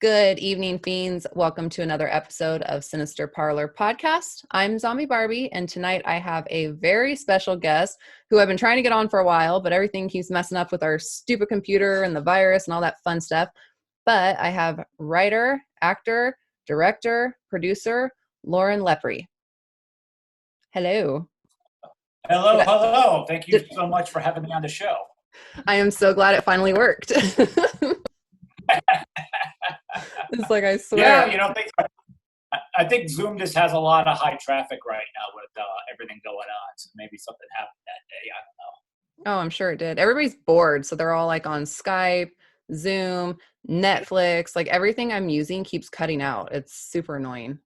Good evening, fiends. Welcome to another episode of Sinister Parlor Podcast. I'm Zombie Barbie, and tonight I have a very special guest who I've been trying to get on for a while, but everything keeps messing up with our stupid computer and the virus and all that fun stuff. But I have writer, actor, director, producer, Loren Lepre. Hello. Hello, Did hello. Thank you did- so much for having me on the show. I am so glad it finally worked. It's like, I Yeah, swear. I think Zoom just has a lot of high traffic right now with everything going on. So maybe something happened that day. I Oh, I'm sure it did. Everybody's bored, so they're all like on Skype, Zoom, Netflix. Like everything I'm using keeps cutting out. It's super annoying.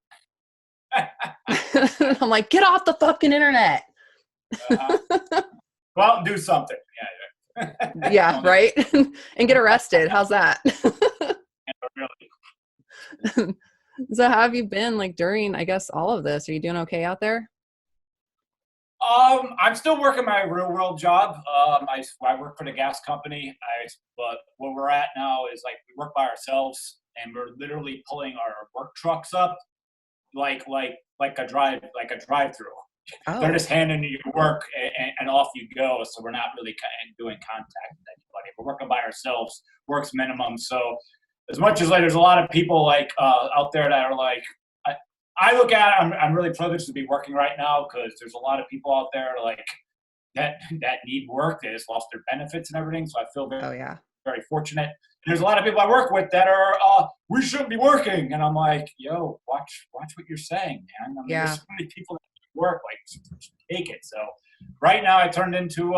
I'm like, get off the fucking internet. don't know. Go out and do something. Yeah, yeah. Yeah, right? And get arrested. How's that? Really. So how have you been like during, I guess, all of this? Are you doing okay out there? I'm still working my real world job. I work for the gas company. But where we're at now is like we work by ourselves, and we're literally pulling our work trucks up like a drive through. They're Oh, just handing you your work and off you go. So we're not really doing contact with anybody. We're working by ourselves, works minimum. So as much as like there's a lot of people like out there that are like, I look at it, I'm really privileged to be working right now because there's a lot of people out there like that need work. They just lost their benefits and everything. So I feel very, oh yeah. very fortunate. And there's a lot of people I work with that are we shouldn't be working, and I'm like, yo, watch what you're saying, man. I mean, there's Yeah. so many people that work like take it. So right now I turned into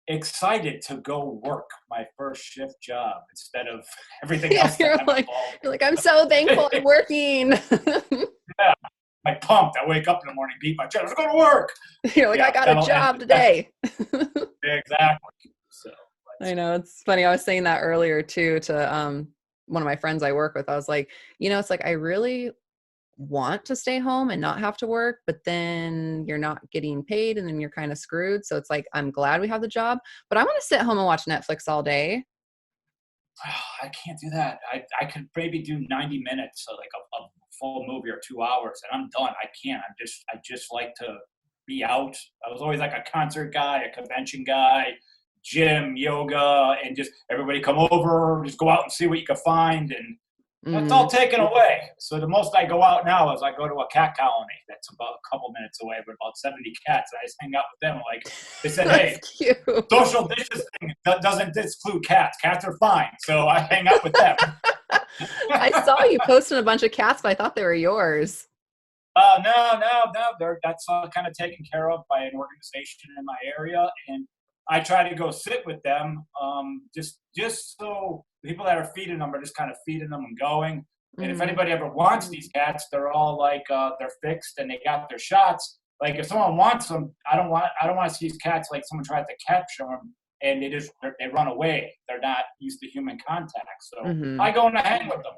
excited to go work my first shift job instead of everything Yeah, else that I'm you're like, I'm so thankful I'm involved. working. Yeah, I pumped. I wake up in the morning, beat my chest, let's go to work. You're like, I Yeah, got a job today. exactly. So, I know, it's funny. I was saying that earlier too to one of my friends I work with. I was like, it's like I really want to stay home and not have to work, but then you're not getting paid and then you're kind of screwed. So it's like I'm glad we have the job, but I want to sit home and watch Netflix all day. I can't do that. I could maybe do 90 minutes, so like a full movie or 2 hours, and I'm done. I can't. I just like to be out. I was always like a concert guy, a convention guy, gym, yoga, and just everybody come over, just go out and see what you can find, and that's all Mm. taken away. So the most I go out now is I go to a cat colony that's about a couple minutes away, but about 70 cats. I just hang out with them. Like they said, That's hey, cute. social distancing doesn't exclude cats. Cats are fine, so I hang out with them. I saw you posting a bunch of cats, but I thought they were yours. No. That's kind of taken care of by an organization in my area, and I try to go sit with them, just so the people that are feeding them are just kind of feeding them and going. And if Mm. anybody ever wants these cats, they're all like they're fixed and they got their shots. Like if someone wants them, I don't want to see these cats like someone tries to capture them and they run away. They're not used to human contact, so Hmm. I go and I hang with them.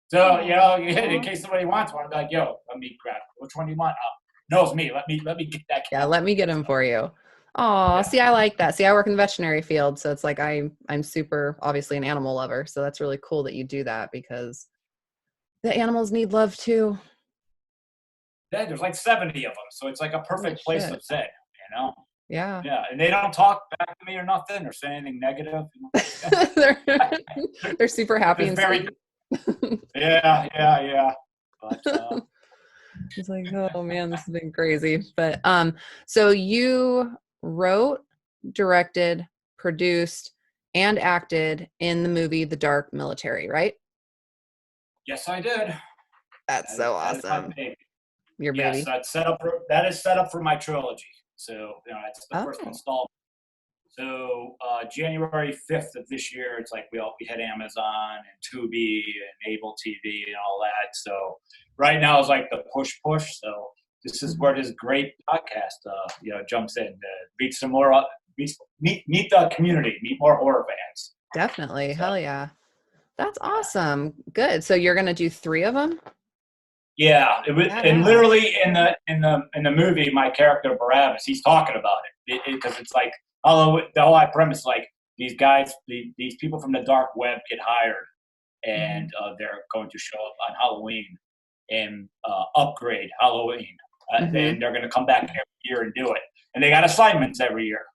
So in case somebody wants one, I'll be like, "Yo, let me grab. Which one do you want?" Oh, no, it's me. Let me get that Yeah, cat. let me get So, them for you. Oh, yeah. see, I like that. See, I work in the veterinary field, so it's like I'm super obviously an animal lover. So that's really cool that you do that because the animals need love too. Yeah, there's like 70 of them, so it's like a Holy perfect place to shit. sit, you know? Yeah. Yeah, and they don't talk back to me or nothing or say anything negative. they're they're super happy It's and very, sweet. yeah. But It's like, oh man, this has been crazy. But so you wrote, directed, produced, and acted in the movie The Dark Military, right? yes, I did. That's so That is my awesome. baby. Your Yes, baby. that is set up for my trilogy. So it's the first Oh. installment. So January 5th of this year, it's like we had Amazon and TUBI and Able TV and all that. So right now is like the push. So this is Mhm. where this great podcast, jumps in to reach some more, meet the community, meet more horror fans. Definitely. So Hell yeah. That's yeah, awesome. Good. So you're gonna do three of them? yeah. It was, and Badass. literally in the movie, my character Barabbas, he's talking about it because it's like although the whole premise like these guys, these people from the dark web get hired and they're going to show up on Halloween and upgrade Halloween. And they're going to come back every year and do it. And they got assignments every year.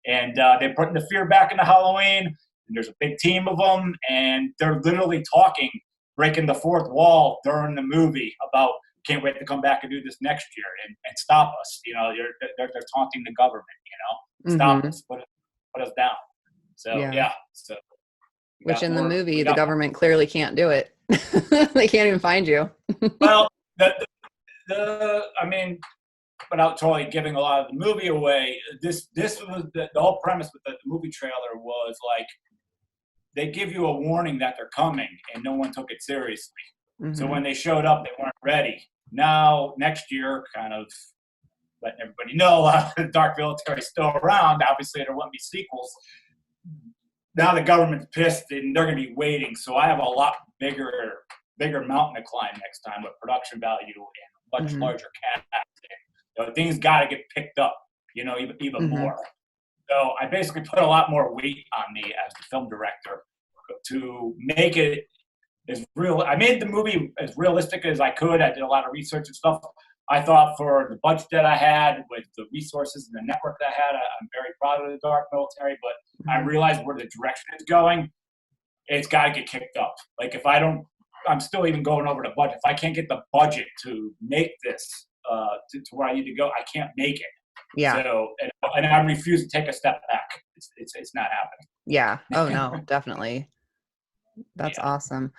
And they're putting the fear back into Halloween. And there's a big team of them. And they're literally talking, breaking the fourth wall during the movie about, can't wait to come back and do this next year and stop us. You know, they're taunting the government, you know, stop us, put us down. So, yeah. So, which in the movie, the government clearly can't do it. They can't even find you. Well, I mean, without totally giving a lot of the movie away, this was the whole premise with the movie trailer was like, they give you a warning that they're coming and no one took it seriously. So when they showed up, they weren't ready. Now, next year, kind of letting everybody know the Dark Military is still around. Obviously, there won't be sequels. Now the government's pissed and they're going to be waiting. So I have a lot bigger mountain to climb next time with production value and much larger cast. You know, things got to get picked up, you know, even more. So I basically put a lot more weight on me as the film director to make it as real. I made the movie as realistic as I could. I did a lot of research and stuff. I thought for the budget that I had, with the resources and the network that I had, I'm very proud of the Dark Military, but I realized where the direction is going, it's got to get kicked up. Like if I don't, I'm still even going over the budget. If I can't get the budget to make this to where I need to go, I can't make it. Yeah. So, and I refuse to take a step back. It's not happening. Yeah. Oh no, definitely. That's awesome.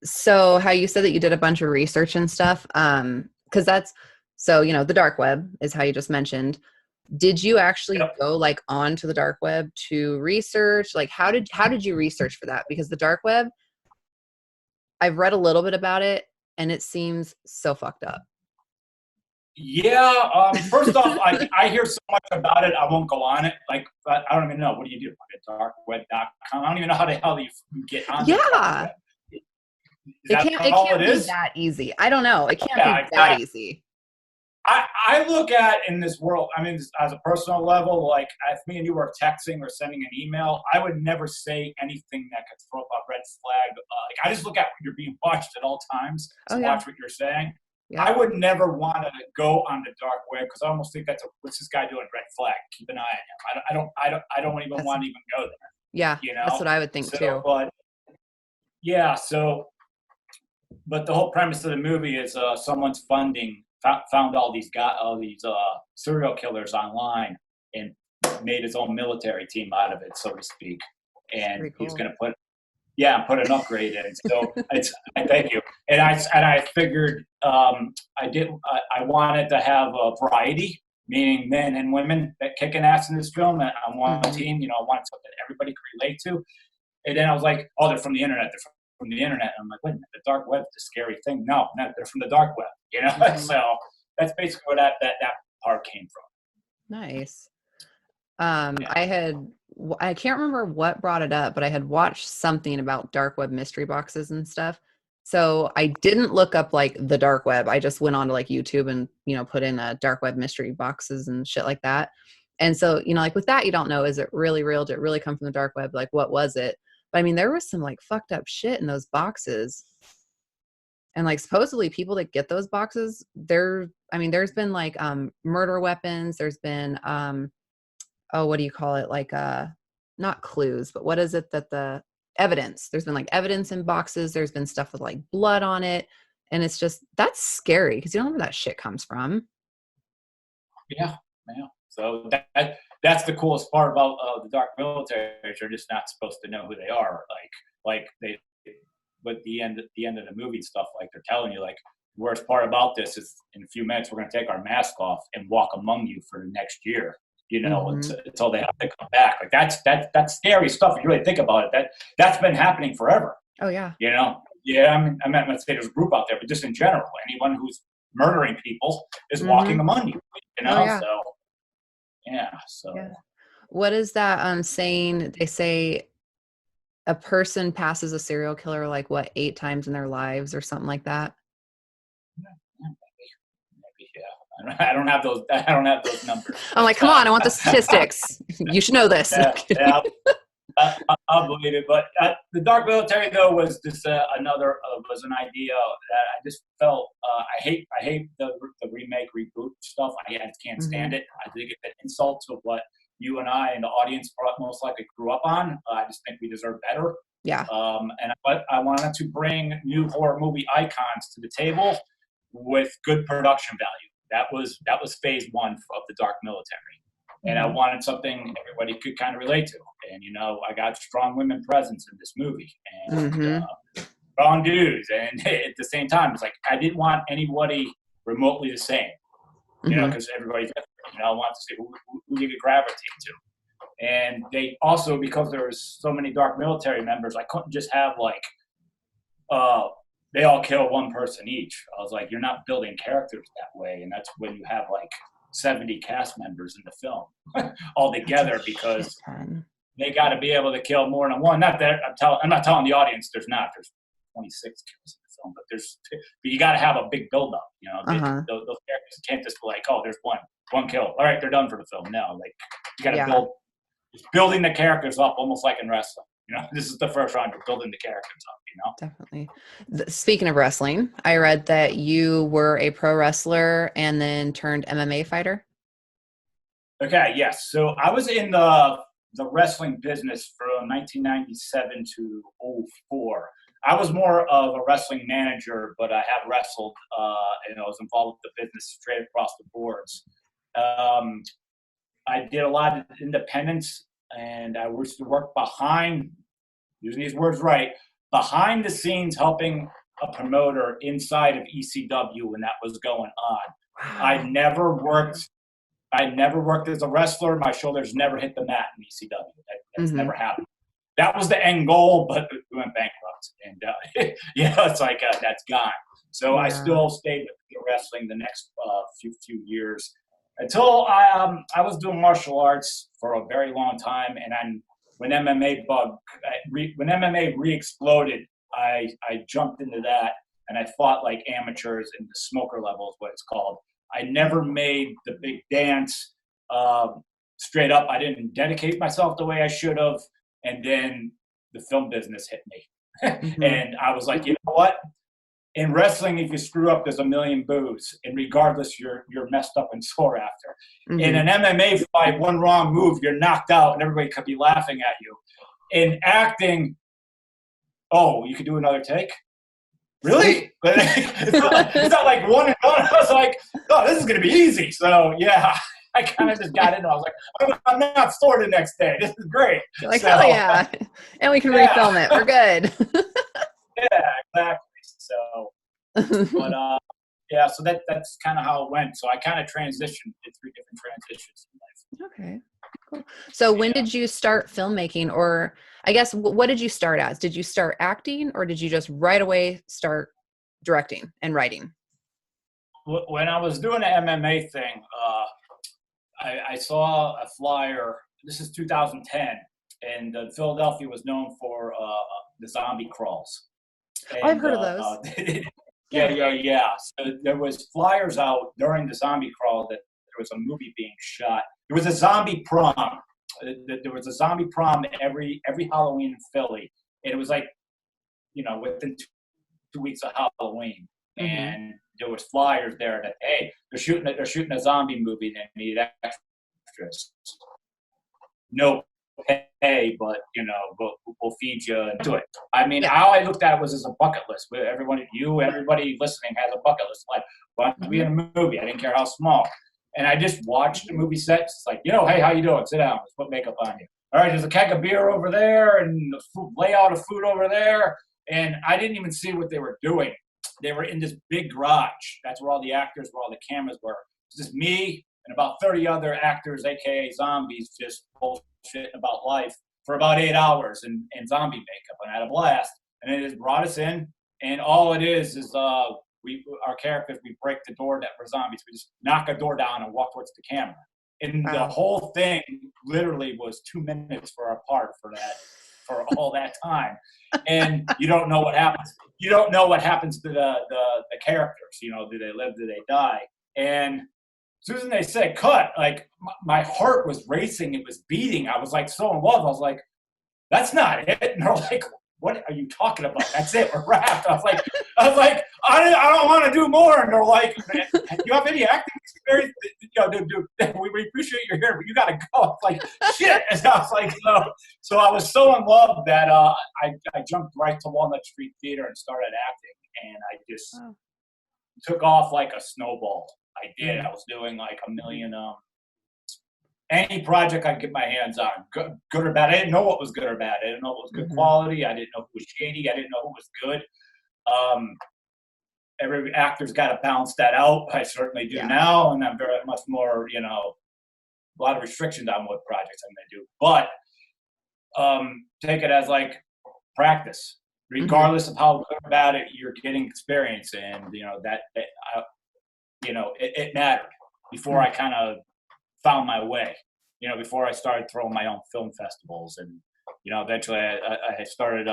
So how you said that you did a bunch of research and stuff, because that's, so, you know, the dark web is how you just mentioned. Did you actually go like onto the dark web to research? Like how did you research for that? Because the dark web, I've read a little bit about it and it seems so fucked up. Yeah. First off, I hear so much about it. I won't go on it. Like, I don't even know. What do you do? Darkweb.com. I don't even know how the hell you get on. Yeah. It can't be that easy. I don't know. It can't be that easy. I look at in this world, I mean, as a personal level, like if me and you were texting or sending an email, I would never say anything that could throw up a red flag. Like I just look at when you're being watched at all times to watch what you're saying. Yeah. I would never want to go on the dark web because I almost think what's this guy doing? Red flag. Keep an eye on him. I don't even want to even go there. Yeah, you know? That's what I would think too. But yeah, but the whole premise of the movie is someone's found all these serial killers online and made his own military team out of it, so to speak. And cool. He's going to put an upgrade in. So I thank you. And I figured I wanted to have a variety, meaning men and women that kicking ass in this film. And I want a team, you know, I want something everybody could relate to. And then I was like, oh, they're from the internet. They're from the internet. And I'm like, wait a minute, the dark web's a scary thing. No, they're from the dark web, you know? So that's basically where that part came from. Nice. I can't remember what brought it up, but I had watched something about dark web mystery boxes and stuff. So I didn't look up like the dark web. I just went on to like YouTube and, you know, put in dark web mystery boxes and shit like that. And so, you know, like with that, you don't know, is it really real? Did it really come from the dark web? Like, what was it? But I mean, there was some like fucked up shit in those boxes. And like supposedly people that get those boxes, there's been like murder weapons. There's been what do you call it? Like not clues, but what is it that the evidence? There's been like evidence in boxes. There's been stuff with like blood on it. And it's just, that's scary because you don't know where that shit comes from. Yeah. So that's the coolest part about the dark military. You're just not supposed to know who they are. Like they, but the end of the movie and stuff, like they're telling you, like the worst part about this is in a few minutes we're going to take our mask off and walk among you for the next year. You know, until they have to come back. Like that's scary stuff. If you really think about it, that's been happening forever. Oh yeah. You know, yeah. I mean, I'm not going to say there's a group out there, but just in general, anyone who's murdering people is walking among you. You know, So. What is that saying? They say a person passes a serial killer like what 8 times in their lives or something like that. I don't have those numbers. I'm like, come on, I want the statistics. You should know this. Yeah. I'll believe it. But the Dark Military, though, was just was an idea that I just felt I hate the remake reboot stuff. I can't stand it. I think it's an insult to what you and I and the audience most likely grew up on. I just think we deserve better. Yeah. And I wanted to bring new horror movie icons to the table with good production value. That was phase one of the Dark Military. And I wanted something everybody could kind of relate to. And, I got strong women presence in this movie and strong dudes. And at the same time, it's like I didn't want anybody remotely the same, because everybody's different. I want to see who you could gravitate to. And they also, because there was so many Dark Military members, I couldn't just have they all kill one person each. I was like, you're not building characters that way. And that's when you have 70 cast members in the film all together, because they got to be able to kill more than one. Not that I'm not telling the audience there's 26 kills in the film, but you got to have a big buildup. Those characters can't just be like, oh, there's one kill. All right, they're done for the film. No, you got to building the characters up almost like in wrestling. This is the first round. You're building the characters up, Definitely. Speaking of wrestling, I read that you were a pro wrestler and then turned MMA fighter. Okay, yes. So I was in the wrestling business from 1997 to 2004. I was more of a wrestling manager, but I have wrestled, and I was involved with the business straight across the boards. I did a lot of independence, and I used to work behind, using these words right, behind the scenes helping a promoter inside of ECW when that was going on. Wow. I never worked as a wrestler. My shoulders never hit the mat in ECW. That's never happened. That was the end goal, but we went bankrupt. And it's like that's gone. So I still stayed with wrestling the next few years until I was doing martial arts for a very long time. And when MMA re-exploded, I jumped into that and I fought like amateurs in the smoker level is what it's called. I never made the big dance. Straight up, I didn't dedicate myself the way I should have. And then the film business hit me. And I was like, you know what? In wrestling, if you screw up, there's a million boos. And regardless, you're messed up and sore after. In an MMA fight, one wrong move, you're knocked out and everybody could be laughing at you. In acting, oh, you could do another take? Really? It's not like one and done. I was like, oh, this is going to be easy. So, yeah, I kind of just got into it. I was like, I'm not sore the next day. This is great. You're like, hell yeah. And we can refilm it. We're good. Yeah, exactly. So, but, so that's kind of how it went. So I kind of transitioned to 3 different transitions in life. Okay, cool. So when did you start filmmaking, or I guess what did you start as? Did you start acting, or did you just right away start directing and writing? When I was doing the MMA thing, I saw a flyer. This is 2010, and Philadelphia was known for the zombie crawls. And, I've heard of those. Yeah. So there was flyers out during the zombie crawl that there was a movie being shot. There was a zombie prom. There was a zombie prom every Halloween in Philly, and it was like, within 2 weeks of Halloween, and there was flyers there that they're shooting a zombie movie and they need extras. No pay, but we'll feed you and do it. I mean, how I looked at it was as a bucket list. Everybody listening has a bucket list. Like, want to be in a movie. I didn't care how small. And I just watched the movie set. It's like, hey, how you doing? Sit down. Let's put makeup on you. All right, there's a keg of beer over there and a layout of food over there. And I didn't even see what they were doing. They were in this big garage. That's where all the actors were, all the cameras were. It's just me and about 30 other actors, a.k.a. zombies, just bullshit about life for about 8 hours in zombie makeup. And I had a blast. And they just brought us in. And all it is our characters, we break the door that we're zombies. We just knock a door down and walk towards the camera. And the whole thing literally was 2 minutes for our part for all that time. And you don't know what happens. You don't know what happens to the characters. Do they live? Do they die? And as soon as they said cut, like my heart was racing. It was beating. I was like so in love. I was like, that's not it. And they're like, what are you talking about? That's it. We're wrapped. I was like, I don't want to do more. And they're like, you have any acting experience? Dude, we appreciate you're here, but you got to go. I was like, shit. And I was like, so I was so in love that I jumped right to Walnut Street Theater and started acting. And I just took off like a snowball. I did. I was doing like a million, any project I could get my hands on, good or bad. I didn't know what was good or bad. I didn't know what was good quality. I didn't know who was shady. I didn't know who was good. Every actor's got to balance that out. I certainly do now, and I'm very much more, a lot of restrictions on what projects I'm going to do. But take it as like practice. Regardless of how good or bad you're getting experience, and it mattered before I kind of found my way, before I started throwing my own film festivals. And, eventually I started,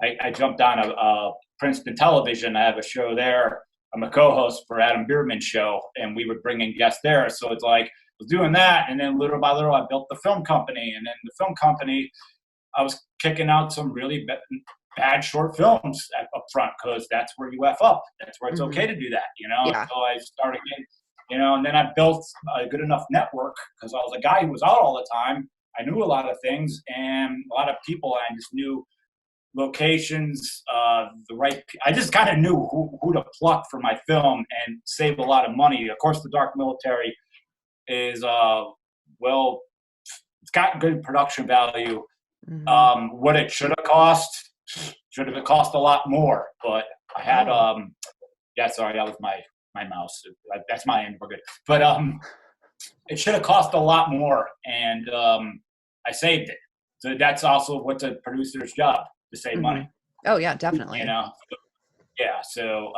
I jumped on a Princeton Television. I have a show there. I'm a co-host for Adam Bierman's show, and we would bring in guests there. So it's like, I was doing that. And then little by little, I built the film company. And then the film company, I was kicking out some really bad short films up front, because that's where you F up. That's where it's okay to do that, So I started getting, and then I built a good enough network, because I was a guy who was out all the time. I knew a lot of things, and a lot of people. I just knew locations, I just kind of knew who to pluck for my film and save a lot of money. Of course, The Dark Military is, it's got good production value. What it should have cost a lot more, but I had, sorry, that was my mouse. That's my end. We're good. But it should have cost a lot more, and I saved it. So that's also what's a producer's job, to save money. Oh yeah, definitely. Yeah. So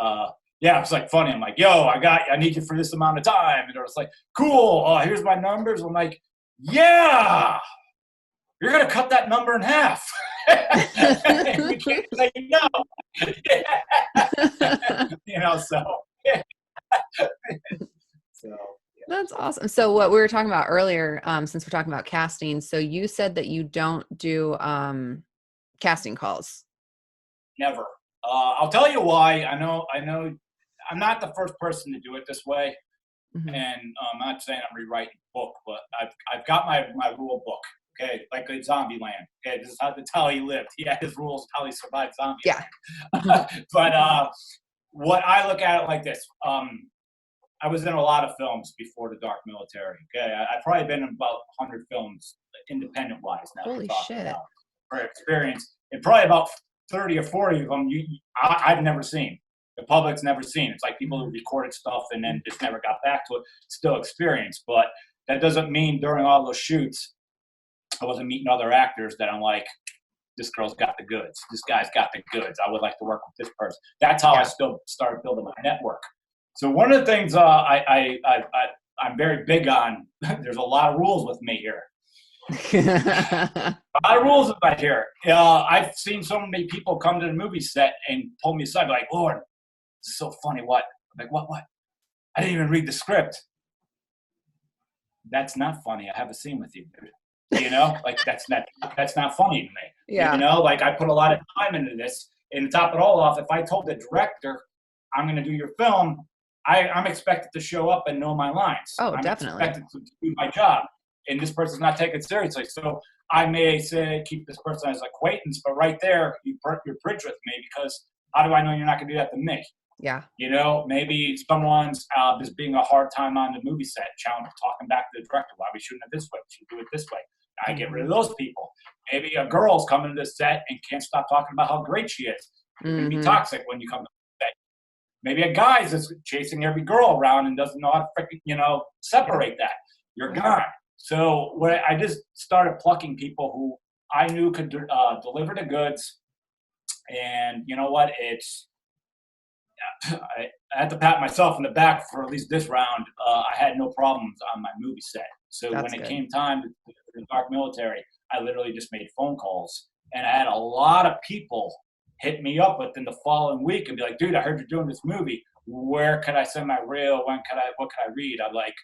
it's like funny. I'm like, yo, I need you for this amount of time, and they're just like, cool. Here's my numbers. I'm like, yeah, you're gonna cut that number in half. We can't say no. So. That's awesome. So what we were talking about earlier, since we're talking about casting, so you said that you don't do casting calls. Never. I'll tell you why. I know I'm not the first person to do it this way. And I'm not saying I'm rewriting the book, but I've got my rule book. Okay, like in Zombieland. Okay, this is how he lived. He had his rules, how he survived Zombieland. Yeah. But what I look at it like this. I was in a lot of films before The Dark Military. Okay, I've probably been in about 100 films, independent-wise now. Holy shit! For experience, and probably about 30 or 40 of them I've never seen. The public's never seen. It's like people who recorded stuff and then just never got back to it. Still experience, but that doesn't mean during all those shoots I wasn't meeting other actors that I'm like, this girl's got the goods. This guy's got the goods. I would like to work with this person. That's how I still started building my network. So one of the things I'm very big on, there's a lot of rules with me here. A lot of rules about here. I've seen so many people come to the movie set and pull me aside, like, Loren, this is so funny. What? I'm like, what? I didn't even read the script. That's not funny. I have a scene with you, dude. Like that's not funny to me. Yeah. Like I put a lot of time into this, and to top it all off, if I told the director I'm going to do your film, I'm expected to show up and know my lines. Oh, I'm definitely. expected to do my job, and this person's not taken seriously. So I may say keep this person as acquaintance, but right there you burnt your bridge with me, because how do I know you're not going to do that to me? Yeah. Maybe someone's just being a hard time on the movie set, talking back to the director, why we shooting it this way? We should do it this way. I get rid of those people. Maybe a girl's coming to the set and can't stop talking about how great she is. It can be toxic when you come to the set. Maybe a guy's just chasing every girl around and doesn't know how to freaking, separate that. You're gone. So I just started plucking people who I knew could deliver the goods. And you know what? I had to pat myself in the back for at least this round. I had no problems on my movie set. So when it came time to The Dark Military, I literally just made phone calls. And I had a lot of people hit me up within the following week and be like, dude, I heard you're doing this movie. Where could I send my reel? What could I read? I'm like,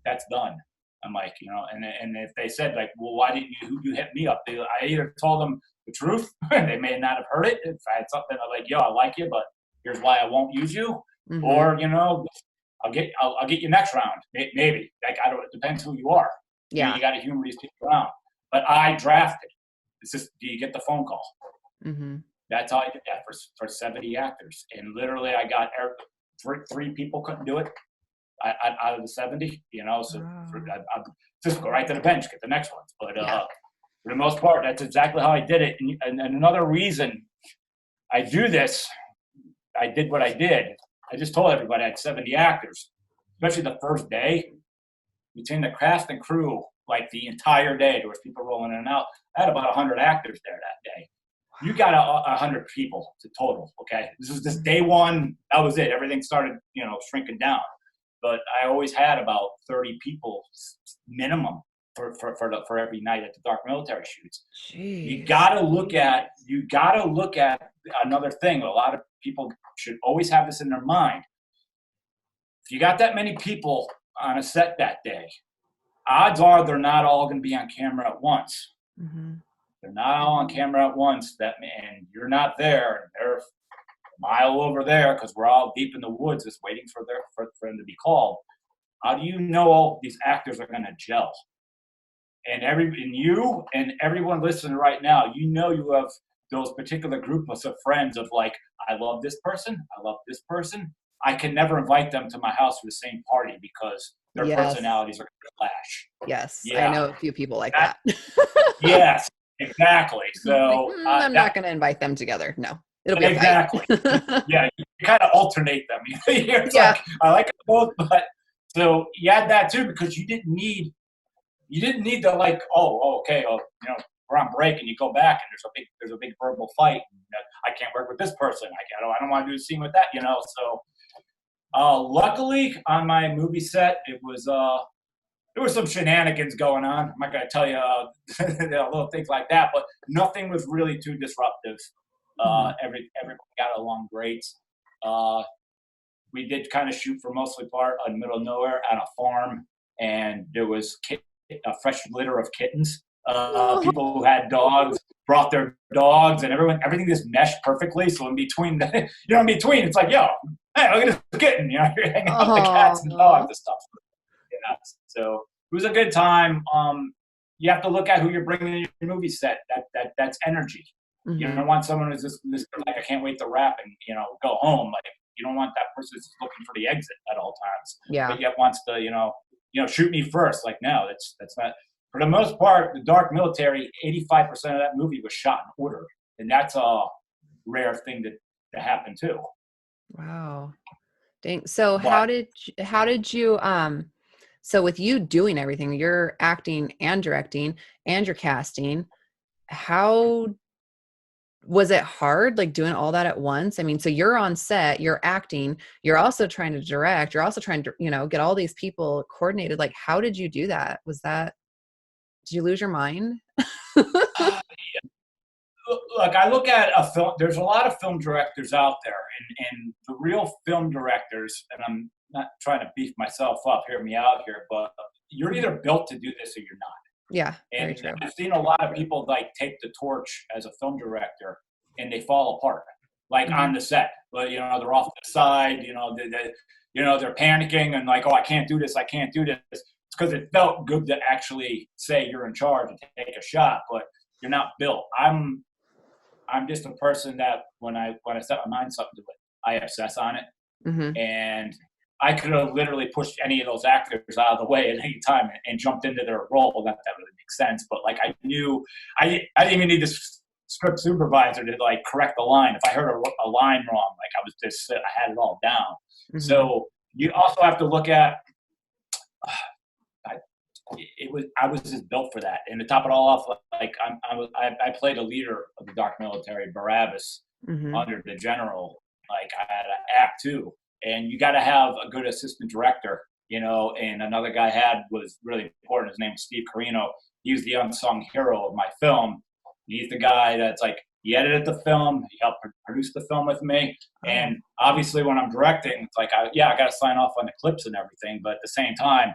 that's done. I'm like, and if they said like, well, why didn't you hit me up? I either told them the truth, they may not have heard it. If I had something I'm like, yo, I like you, but here's why I won't use you, or I'll get you next round, maybe. Like I don't. It depends who you are. Yeah. You got to humor these people around. But I drafted. It's just, do you get the phone call? Mm-hmm. That's how I did that for 70 actors, and literally I got three people couldn't do it. Out of the 70, so I just go right to the bench, get the next one. But for the most part, that's exactly how I did it. And another reason I do this, I did what I did. I just told everybody I had 70 actors, especially the first day. Between the cast and crew, like the entire day, there was people rolling in and out. I had about 100 actors there that day. You got 100 people to total, okay? This was just day one. That was it. Everything started, shrinking down. But I always had about 30 people minimum for every night at the dark military shoots. Jeez. You gotta look at another thing. A lot of people should always have this in their mind. If you got that many people on a set that day, odds are they're not all going to be on camera at once. Mm-hmm. They're not all on camera at once. And you're not there. And they're a mile over there because we're all deep in the woods just waiting for them to be called. How do you know all these actors are going to gel? And you and everyone listening right now, you have those particular groups of friends of like, I love this person. I love this person. I can never invite them to my house for the same party because their personalities are going to clash. Yes, I know a few people like that. Yes, exactly. So I'm not going to invite them together. No, it'll be exactly. Yeah, you kind of alternate them. Like, I like them both, but so you had that too because you didn't need to like, okay, we're on break and you go back and there's a big verbal fight. I can't work with this person. I don't want to do a scene with that. So. Luckily, on my movie set, there was some shenanigans going on. I'm not going to tell you little things like that, but nothing was really too disruptive. Everyone got along great. We did kind of shoot for mostly part in the middle of nowhere on a farm, and there was a fresh litter of kittens. People who had dogs brought their dogs, and everything just meshed perfectly. So in between, it's like, yo, hey, look at this kitten. You're hanging out with the cats and dogs and stuff. So it was a good time. You have to look at who you're bringing in your movie set. That's energy. Mm-hmm. You don't want someone who's just like, I can't wait to wrap and go home. Like you don't want that person who's looking for the exit at all times. Yeah. But yet wants to shoot me first. Like no, that's not. For the most part, the dark military, 85% of that movie was shot in order, and that's a rare thing to happen too. Wow, dang. So how did you so with you doing everything, you're acting and directing and you're casting, how was it hard, like doing all that at once? I mean, so you're on set, you're acting, you're also trying to direct, you're also trying to, get all these people coordinated. Like, how did you do that? Did you lose your mind? Look, I look at a film. There's a lot of film directors out there, and the real film directors, and I'm not trying to beef myself up, hear me out here, but you're either built to do this or you're not. Yeah, and very true. I've seen a lot of people like take the torch as a film director, and they fall apart, like on the set. But they're off to the side. They're panicking and like, oh, I can't do this. I can't do this. It's because it felt good to actually say you're in charge and take a shot, but you're not built. I'm just a person that when I set my mind something to it, I obsess on it, and I could have literally pushed any of those actors out of the way at any time and jumped into their role. Not that really makes sense, but like I knew I didn't even need the script supervisor to like correct the line. If I heard a line wrong, like I had it all down. So you also have to look at. I was just built for that. And to top it all off, like I played a leader of the dark military, Barabbas, under the general. Like I had to act too, and you got to have a good assistant director, And another guy was really important. His name was Steve Carino. He's the unsung hero of my film. He's the guy that's like he edited the film, he helped produce the film with me, and obviously when I'm directing, it's like I got to sign off on the clips and everything, but at the same time.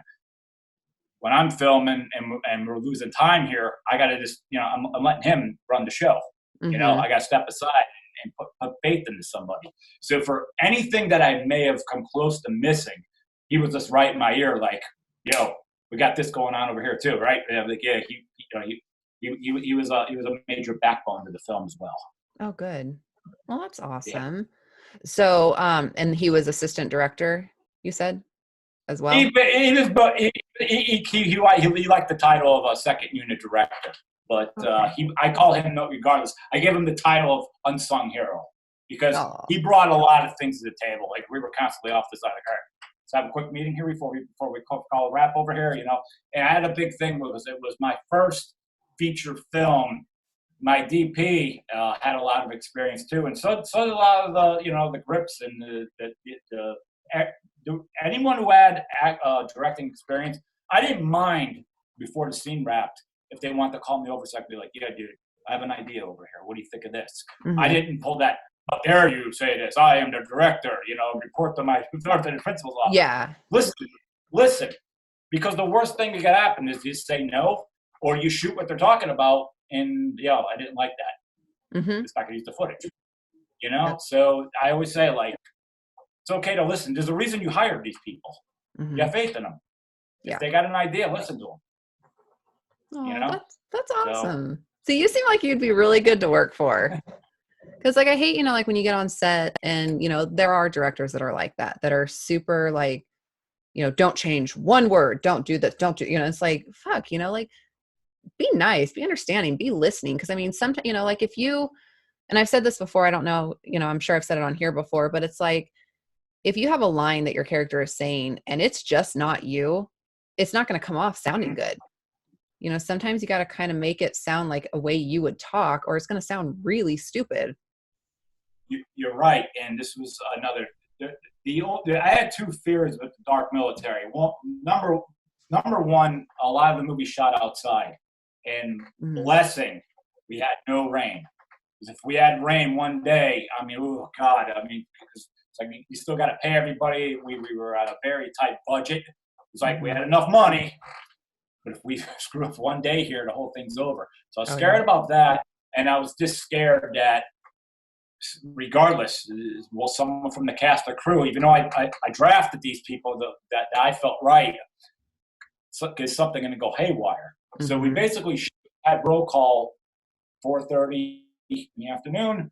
when I'm filming and we're losing time here, I got to just, I'm letting him run the show. Mm-hmm. I got to step aside and put faith into somebody. So for anything that I may have come close to missing, he was just right in my ear, like, yo, we got this going on over here too, right? And I'm like, yeah, he was a major backbone to the film as well. Oh, good. Well, that's awesome. Yeah. So, and he was assistant director, you said, as well? He liked the title of a second unit director, but Okay. I call him, regardless, I give him the title of unsung hero because Oh. he brought a lot of things to the table. Like we were constantly off the side, like, all right, let's have a quick meeting here before we call a wrap over here, And I had a big thing was it was my first feature film. My DP had a lot of experience too, and so did a lot of the grips and anyone who had directing experience. I didn't mind before the scene wrapped if they want to call me over, so I could be like, yeah, dude, I have an idea over here. What do you think of this? Mm-hmm. I didn't pull that. How dare you say this? I am the director. Report to the principal's office. Yeah. Listen, because the worst thing that could happen is you say no, or you shoot what they're talking about, and I didn't like that. Mm-hmm. It's not gonna use the footage. Yep. So I always say, like, it's okay to listen. There's a reason you hired these people. Mm-hmm. You have faith in them. Yeah. If they got an idea, listen to them. Oh, that's awesome. So you seem like you'd be really good to work for. Because, like, I hate, like, when you get on set and, there are directors that are like that are super, like, don't change one word, don't do this, don't do, it's like, fuck, like, be nice, be understanding, be listening. Because, I mean, sometimes, like, if you, and I've said this before, I don't know, I'm sure I've said it on here before, but it's like, if you have a line that your character is saying and it's just not you, it's not going to come off sounding good. Sometimes you got to kind of make it sound like a way you would talk, or it's going to sound really stupid. You're right. And this was another, I had two fears with the dark military. Well, number one, a lot of the movie shot outside, and blessing, we had no rain. Because if we had rain one day, I mean, oh God, because it's like you still got to pay everybody. We were at a very tight budget. It's like we had enough money, but if we screw up one day here, the whole thing's over. So I was scared about that, and I was just scared that regardless, will someone from the cast or crew, even though I drafted these people that I felt right, is something going to go haywire. Mm-hmm. So we basically had roll call 4:30 in the afternoon.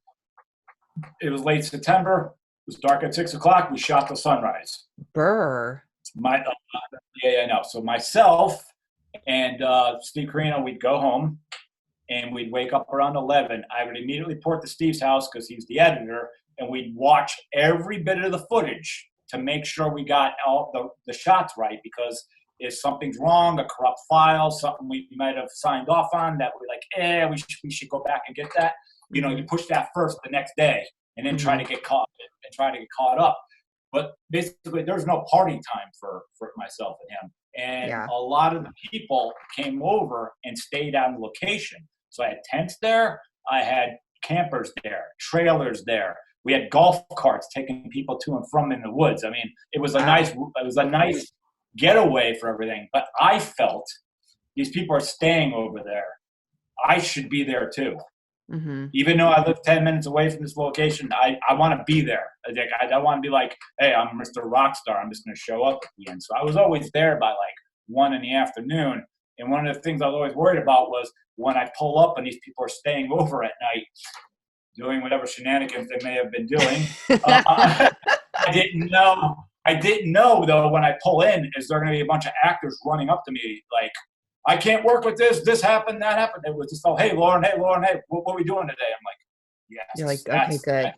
It was late September. It was dark at 6 o'clock. We shot till sunrise. Brr. No. So myself and Steve Carino, we'd go home and we'd wake up around 11. I would immediately report to Steve's house because he's the editor, and we'd watch every bit of the footage to make sure we got all the shots right, because if something's wrong, a corrupt file, something we might have signed off on that we're like, we should go back and get that. You push that first the next day, and then try to get caught up. But basically, there's no party time for myself and him. And a lot of the people came over and stayed on location. So I had tents there. I had campers there, trailers there. We had golf carts taking people to and from in the woods. I mean, it was a nice getaway for everything. But I felt these people are staying over there. I should be there too. Mm-hmm. Even though I live 10 minutes away from this location, I want to be there. I want to be like, hey, I'm Mr. Rockstar. I'm just going to show up at the end. So I was always there by like 1 in the afternoon. And one of the things I was always worried about was when I pull up and these people are staying over at night, doing whatever shenanigans they may have been doing. I didn't know though, when I pull in, is there going to be a bunch of actors running up to me like, I can't work with this happened, that happened. It was just, hey, Loren, hey, what are we doing today? I'm like, yes. You're like, okay, good.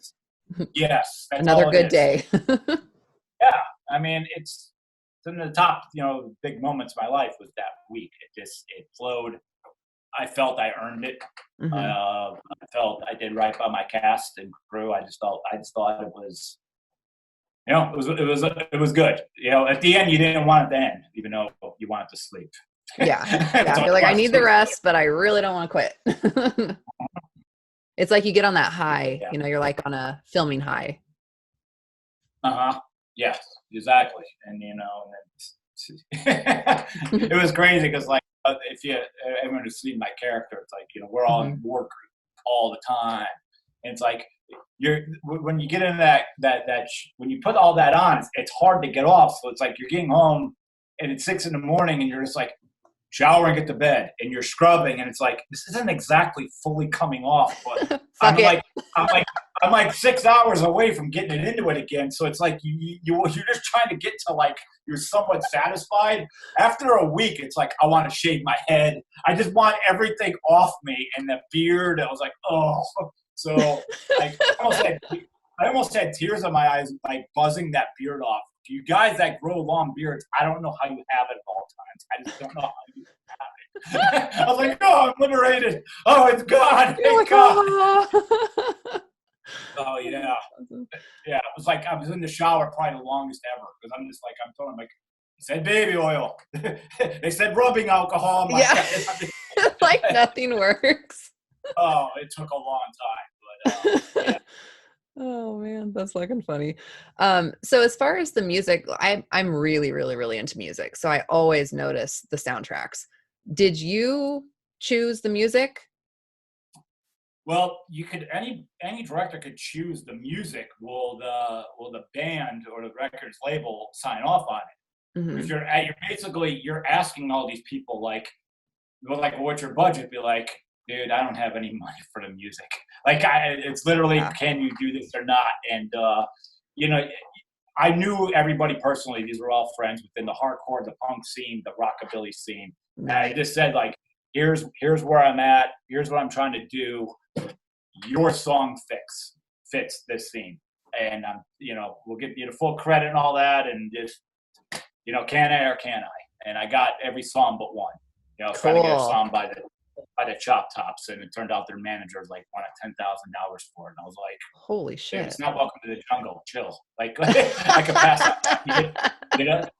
Yes. Another good day. Yeah. I mean, it's in the top, big moments of my life was that week. It flowed. I felt I earned it. Mm-hmm. I felt I did right by my cast and crew. I just thought it was, it was good. At the end, you didn't want it to end, even though you wanted to sleep. Yeah. You're like, I need the rest, but I really don't want to quit. It's like you get on that high, you're like on a filming high. Yes, exactly. And, it was crazy because like if you everyone has seen my character, it's like we're all in war group all the time, and it's like when you get into that when you put all that on, it's hard to get off. So it's like you're getting home and it's 6 a.m. and you're just like shower and get to bed and you're scrubbing and it's like this isn't exactly fully coming off, but I'm like 6 hours away from getting it into it again. So it's like you're just trying to get to like you're somewhat satisfied. After a week, it's like I want to shave my head. I just want everything off me, and the beard. I was like, oh. So like I almost had tears in my eyes like buzzing that beard off. You guys that grow long beards, I don't know how you have it at all times. I just don't know how you have it. I was like, oh, I'm liberated. Oh, it's gone. Thank God. Oh, yeah. Yeah, it was like I was in the shower probably the longest ever because I'm just like, I'm telling them, like, they said baby oil. They said rubbing alcohol. Yeah. Like nothing works. Oh, it took a long time. But, yeah. Oh man, that's fucking funny. So as far as the music, I'm really, really, really into music. So I always notice the soundtracks. Did you choose the music? Well, you could any director could choose the music. Will the band or the records label sign off on it? Mm-hmm. Because you're asking all these people like, well, like what's your budget? Be like, dude, I don't have any money for the music. Like, it's literally, can you do this or not? And, I knew everybody personally. These were all friends within the hardcore, the punk scene, the rockabilly scene. And I just said, like, here's where I'm at. Here's what I'm trying to do. Your song fits this scene. And, we'll give you the full credit and all that. And just, can I or can I? And I got every song but one. Trying to get a song by the Chop Tops, and it turned out their managers like wanted $10,000 for it, and I was like, "Holy shit! It's not Welcome to the Jungle. Chill. Like I could pass out.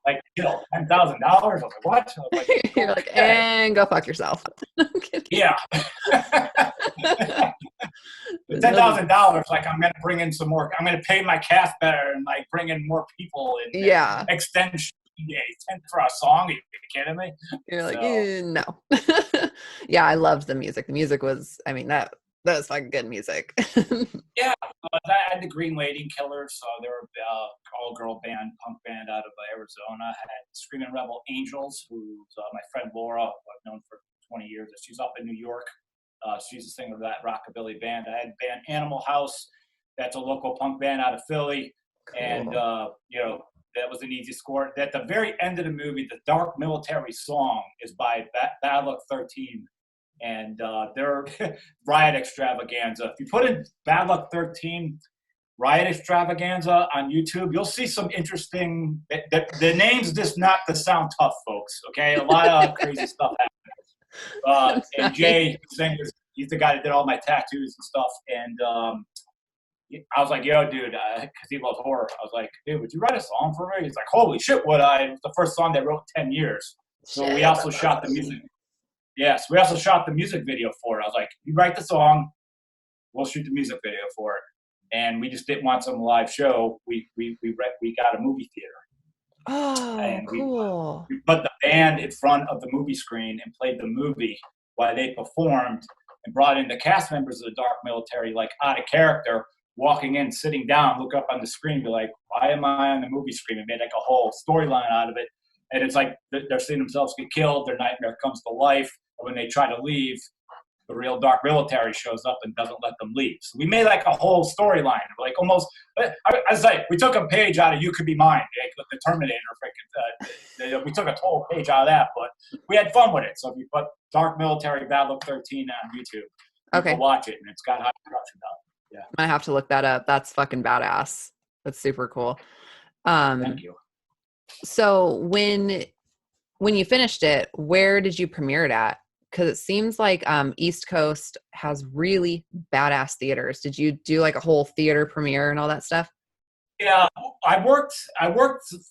Like $10,000. I was like, what? I was like, you're like, and go fuck yourself. Yeah. $10,000. Like I'm gonna bring in some more. I'm gonna pay my cast better and like bring in more people and extend. Yeah, 10 for a song. Are you kidding me? You're like, no. Yeah, I loved the music. The music was, that was fucking good music. Yeah, I had the Green Lady Killers. So they were all-girl band, punk band out of Arizona. I had Screaming Rebel Angels, who's my friend Laura, who I've known for 20 years. She's up in New York. She's a singer of that rockabilly band. I had band Animal House. That's a local punk band out of Philly. Cool. And, that was an easy score. At the very end of the movie, the Dark Military song is by Bad Luck 13 and their Riot Extravaganza. If you put in Bad Luck 13 Riot Extravaganza on YouTube, you'll see some interesting. The name's just not the sound tough, folks. Okay, a lot of crazy stuff happens. And Jay, the singer, he's the guy that did all my tattoos and stuff. And I was like, yo, dude, because he loves horror. I was like, dude, would you write a song for me? He's like, holy shit, would I? It was the first song they wrote in 10 years. So we also shot the music. Yes, we also shot the music video for it. I was like, you write the song, we'll shoot the music video for it. And we just didn't want some live show. We got a movie theater. Oh, and cool. We put the band in front of the movie screen and played the movie while they performed and brought in the cast members of the Dark Military, like out of character, walking in, sitting down, look up on the screen, be like, why am I on the movie screen? And made like a whole storyline out of it. And it's like they're seeing themselves get killed, their nightmare comes to life. And when they try to leave, the real Dark Military shows up and doesn't let them leave. So we made like a whole storyline, like almost, I was like, we took a page out of You Could Be Mine, like the Terminator. We took a whole page out of that, but we had fun with it. So if you put Dark Military Bad Luck 13 on YouTube, you can watch it, and it's got high production value. Yeah. I have to look that up. That's fucking badass. That's super cool. Thank you. So when you finished it, where did you premiere it at? Because it seems like East Coast has really badass theaters. Did you do like a whole theater premiere and all that stuff? Yeah, I worked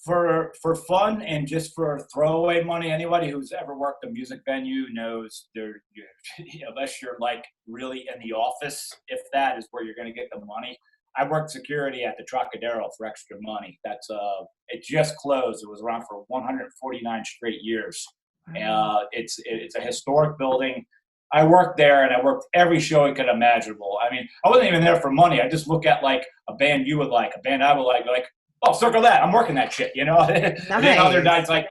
for fun and just for throwaway money. Anybody who's ever worked a music venue knows unless you're like really in the office, if that is where you're going to get the money. I worked security at the Trocadero for extra money. That's it just closed. It was around for 149 straight years. It's a historic building. I worked there, and I worked every show I could imaginable. I mean, I wasn't even there for money. I just look at like a band you would like, a band I would like, oh, circle that. I'm working that shit, you know? Nice. And then other nights like,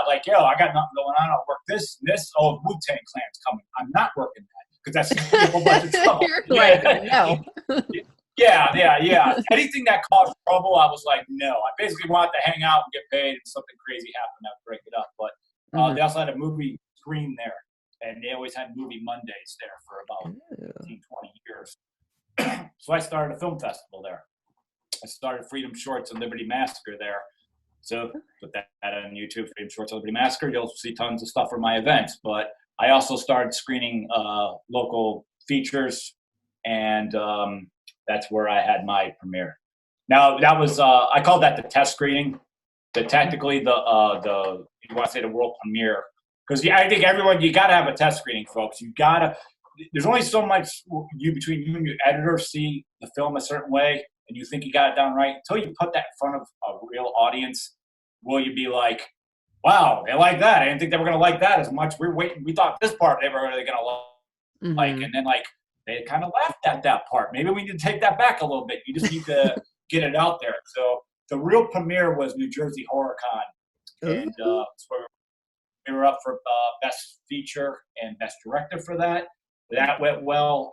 like, yo, I got nothing going on. I'll work this. Oh, Wu-Tang Clan's coming. I'm not working that because that's a whole bunch of trouble. You're like, no. Yeah. Anything that caused trouble, I was like, no. I basically wanted to hang out and get paid, and something crazy happened, I'd break it up. But they also had a movie screen there, and they always had movie Mondays there for about 15, 20 years. So I started a film festival there. I started Freedom Shorts and Liberty Massacre there. So put that on YouTube, Freedom Shorts and Liberty Massacre. You'll see tons of stuff from my events. But I also started screening local features, and that's where I had my premiere. Now that was I called that the test screening. Technically the you want to say the world premiere, because I think everyone, you got to have a test screening, folks. You got to. There's only so much between you and your editor see the film a certain way, and you think you got it down right. Until you put that in front of a real audience, will you be like, wow, they like that. I didn't think they were going to like that as much. We thought this part they were really going to like, and then like they kind of laughed at that part. Maybe we need to take that back a little bit. You just need to get it out there. So the real premiere was New Jersey Horror Con, and we were up for Best Feature and Best Director for that. That went well,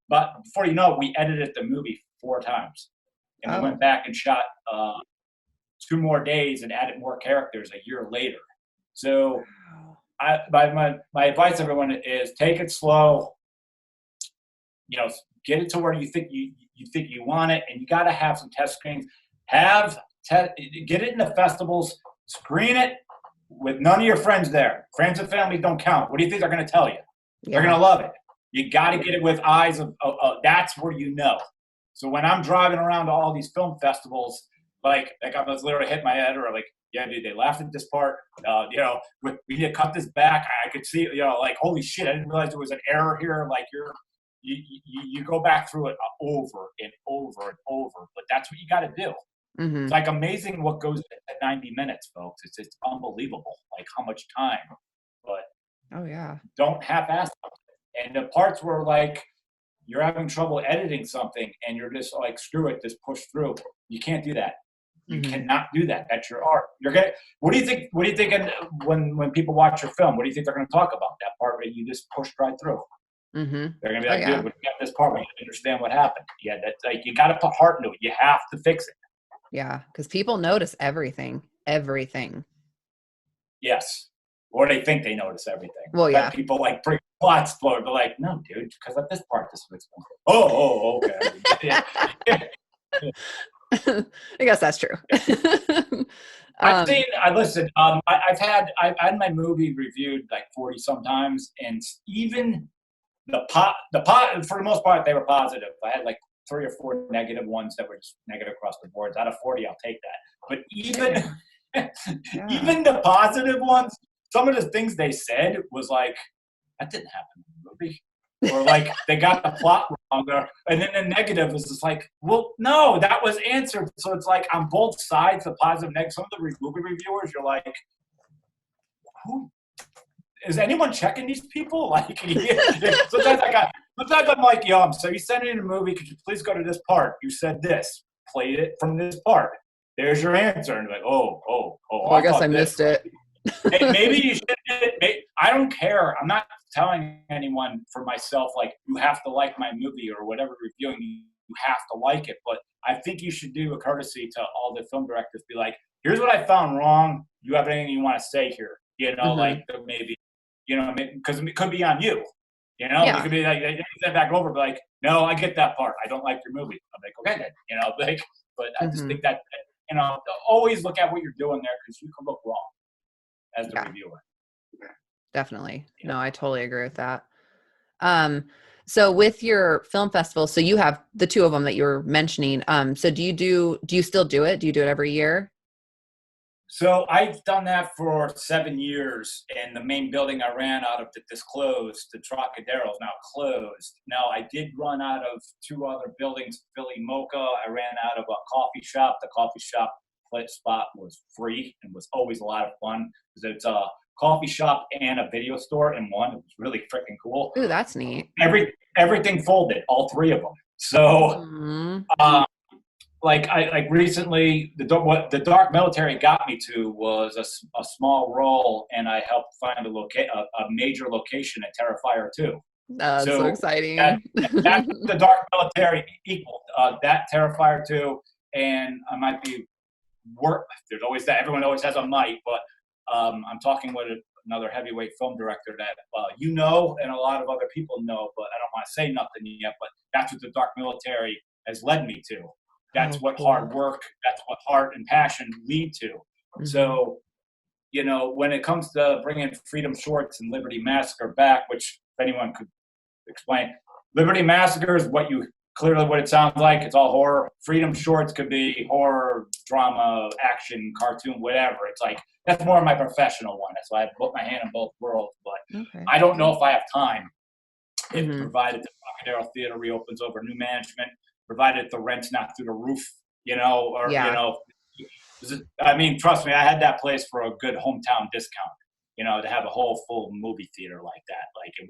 but before you know it, we edited the movie 4 times, and we went back and shot 2 more days and added more characters a year later. So, my advice to everyone is take it slow. You know, get it to where you think you want it, and you got to have some test screens. Get it in the festivals. Screen it with none of your friends there. Friends and family don't count. What do you think they're going to tell you? Yeah. They're going to love it. You got to get it with eyes of that's where you know. So when I'm driving around to all these film festivals, like I was literally hitting my head, or like, yeah, dude, they laughed at this part. We need to cut this back. I could see, like, holy shit, I didn't realize there was an error here. Like you go back through it over and over and over, but that's what you got to do. Mm-hmm. It's like amazing what goes at 90 minutes, folks. It's unbelievable, like how much time. But don't half-ass it. And the parts where like you're having trouble editing something and you're just like, screw it, just push through. You can't do that. You cannot do that. That's your art. What do you think? What do you think when people watch your film? What do you think they're going to talk about? That part where you just pushed right through. Mm-hmm. They're going to be like, dude, we got this part. We understand what happened. Yeah, that's like, you got to put heart into it. You have to fix it. Yeah, because people notice everything. Yes. Or they think they notice everything. Well, yeah. But people like bring plots forward. They're like, no, dude, because at this part, this was. Oh, okay. I guess that's true. I've had my movie reviewed like 40 sometimes, and even the for the most part they were positive. I had like 3 or 4 negative ones that were just negative across the boards. Out of 40, I'll take that. But even the positive ones, some of the things they said was like, that didn't happen in the movie. Or like, they got the plot wrong. And then the negative is just like, well, no, that was answered. So it's like on both sides, the positive, negative. Some of the movie reviewers, you're like, who? Is anyone checking these people? Like, sometimes I'm like, yo, so you sent in a movie, could you please go to this part? You said this, played it from this part. There's your answer. And you're like, oh, I guess I missed it. Maybe you should. I don't care. I'm not telling anyone for myself, like, you have to like my movie or whatever reviewing, you have to like it. But I think you should do a courtesy to all the film directors. Be like, here's what I found wrong. You have anything you want to say here? Like maybe, because it could be on you. It could be like, they send back over, be like, no, I get that part. I don't like your movie. I'm like, okay, then, but I just think that, always look at what you're doing there, because you can look wrong as the reviewer. Definitely. Yeah. No, I totally agree with that. So with your film festival, so you have the 2 of them that you were mentioning. So do you still do it? Do you do it every year? So I've done that for 7 years, and the main building I ran out of this closed. The Trocadero is now closed. Now I did run out of two other buildings, Philly Mocha. I ran out of a coffee shop. The coffee shop spot was free and was always a lot of fun because it's a coffee shop and a video store in one. It was really freaking cool. Ooh, that's neat. Everything folded, all three of them. So. Mm-hmm. Like recently, what the dark military got me to was a small role, and I helped find a major location at Terrifier 2. That's so exciting. That the dark military equal that Terrifier 2, and I might be there's always that, everyone always has a might, but I'm talking with another heavyweight film director that and a lot of other people know, but I don't want to say nothing yet. But that's what the dark military has led me to. That's what hard work, that's what heart and passion lead to. Mm-hmm. So, when it comes to bringing Freedom Shorts and Liberty Massacre back, which if anyone could explain, Liberty Massacre is what it sounds like. It's all horror. Freedom Shorts could be horror, drama, action, cartoon, whatever. It's like, that's more of my professional one. That's why I put my hand in both worlds. But I don't know if I have time. If provided the Trocadero Theater reopens over new management, provided the rent's not through the roof, I mean, trust me, I had that place for a good hometown discount, to have a whole full movie theater like that. Like it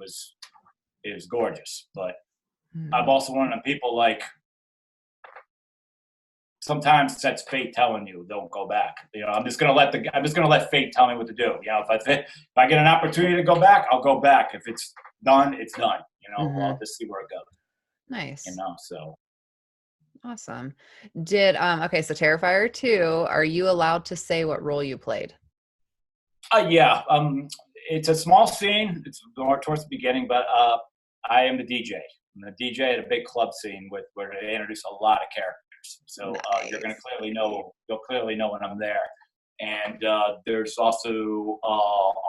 was gorgeous. But I'm also one of the people, like, sometimes that's fate telling you don't go back. I'm just gonna let fate tell me what to do. If I get an opportunity to go back, I'll go back. If it's done, it's done. I'll just see where it goes. Nice. So. Awesome. So Terrifier 2, are you allowed to say what role you played? Yeah. It's a small scene. It's more towards the beginning, but I am the DJ. I'm the DJ at a big club scene where they introduce a lot of characters. So nice. You'll clearly know when I'm there. And there's also a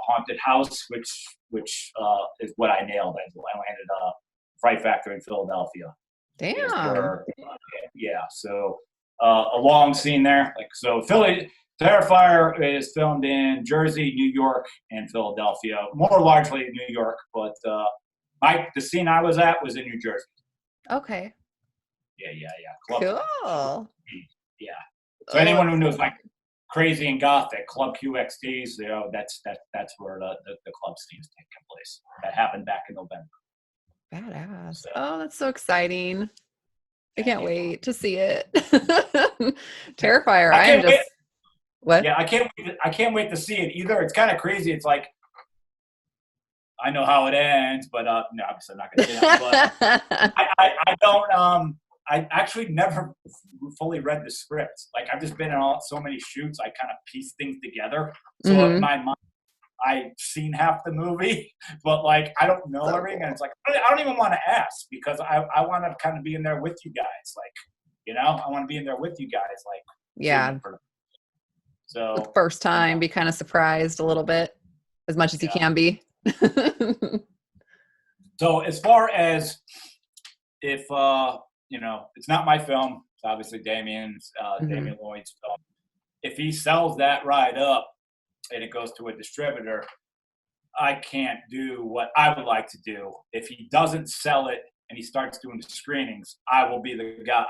haunted house, which is what I nailed. I landed Fright Factory in Philadelphia. Damn. So a long scene there. Philly Terrifier is filmed in Jersey, New York, and Philadelphia. More largely in New York, but the scene I was at was in New Jersey. Okay. Club cool. Yeah. So anyone who knows Crazy and Gothic, Club QXTs, that's where the club scene is taking place. That happened back in November. Badass. So, that's so exciting. I can't wait to see it. Terrifier. What? Yeah, I can't wait to see it either. It's kind of crazy. It's like, I know how it ends, but no, obviously I'm not going to say that. But I don't. I actually never fully read the script. Like, I've just been in so many shoots. I kind of piece things together. So in my mind, I've seen half the movie, but I don't know everything. And it's like, I don't even want to ask because I want to kind of be in there with you guys. I want to be in there with you guys. Yeah. So the first time, be kind of surprised a little bit, as much as you can be. So as far as if, it's not my film, it's obviously Damien Lloyd's film. If he sells that ride up, and it goes to a distributor, I can't do what I would like to do. If he doesn't sell it and he starts doing the screenings, I will be the guy.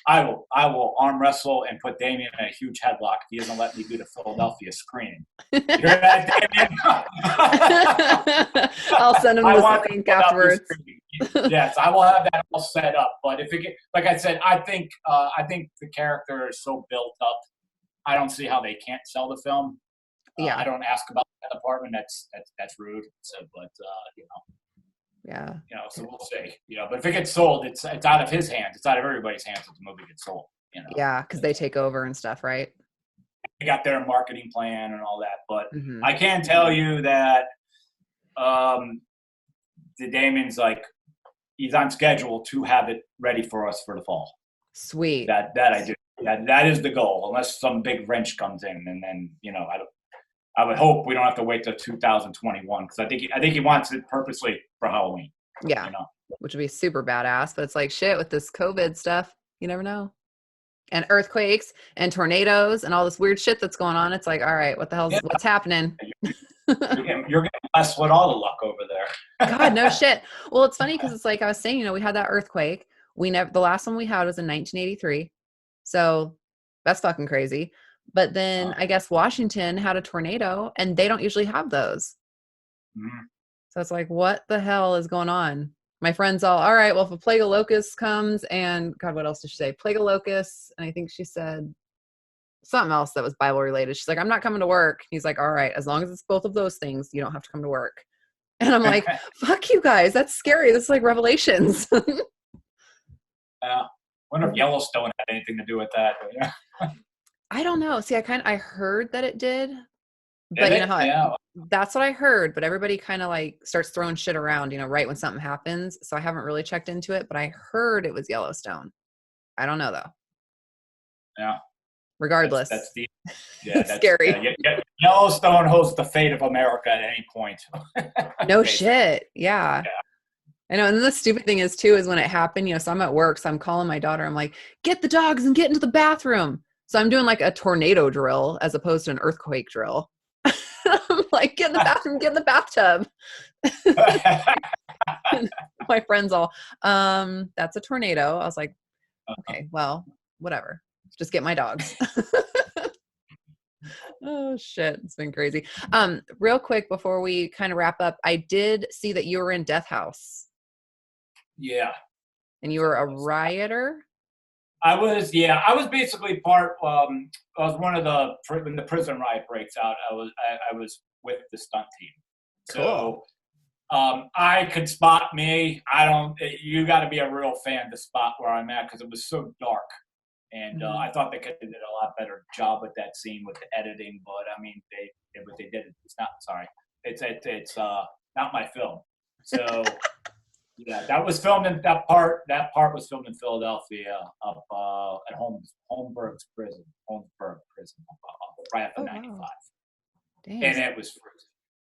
I will arm wrestle and put Damien in a huge headlock if he doesn't let me do the Philadelphia screening. You hear that, Damien? I'll send him the link afterwards. Yes, I will have that all set up. But if it like I said, I think the character is so built up. I don't see how they can't sell the film. Yeah, I don't ask about that department. That's rude. So, but yeah, so we'll see. But if it gets sold, it's out of his hands. It's out of everybody's hands if the movie gets sold. Yeah, because they take over and stuff, right? They got their marketing plan and all that. But I can tell you that the Damien's he's on schedule to have it ready for us for the fall. Sweet. That I do. That is the goal, unless some big wrench comes in, and then I would hope we don't have to wait till 2021 because I think he wants it purposely for Halloween. Yeah, which would be super badass. But it's shit with this COVID stuff. You never know. and earthquakes and tornadoes and all this weird shit that's going on. It's like, all right, what the Yeah, what's happening? you're getting blessed with all the luck over God, there. no shit. Well, it's funny because it's like I was saying, we had that earthquake. The last one we had was in 1983. So that's fucking crazy. But then I guess Washington had a tornado and they don't usually have those. Mhm. So it's like, what the hell is going on? My friend's all right, well, if a plague of locusts comes and God, what else did she say? Plague of locusts. And I think she said something else that was Bible related. She's like, I'm not coming to work. He's like, all right, as long as it's both of those things, you don't have to come to work. And I'm like, fuck you guys. That's scary. This is like Revelations. Wonder if Yellowstone had anything to do with that. Yeah. I don't know. See, I heard that it did, but Did you know it? how Yeah. that's what I heard, but everybody kind of like starts throwing shit around, right when something happens. So I haven't really checked into it, but I heard it was Yellowstone. I don't know though. Yeah. Regardless, That's the it's scary. Yellowstone holds the fate of America at any point. No shit. Yeah. I know. And then the stupid thing is too, is when it happened, so I'm at work, so I'm calling my daughter. I'm like, get the dogs and get into the bathroom. So I'm doing like a tornado drill as opposed to an earthquake drill. I'm like, get in the bathroom, get in the bathtub. My friends all, that's a tornado. I was like, okay, well, whatever. Just get my dogs. Oh shit, it's been crazy. Real quick before we kind of wrap up, I did see that you were in Death House. Yeah. And you were a rioter? I was basically part. I was one of when the prison riot breaks out. I was with the stunt team. Cool. So I could spot me. You got to be a real fan to spot where I'm at because it was so dark, and I thought they could have did a lot better job with that scene with the editing. But I mean, what they did. It's not. Sorry, it's not my film. So. Yeah, that was filmed in that part. That part was filmed in Philadelphia, up at Holmberg Prison, right after 95. Wow. Dang. And it was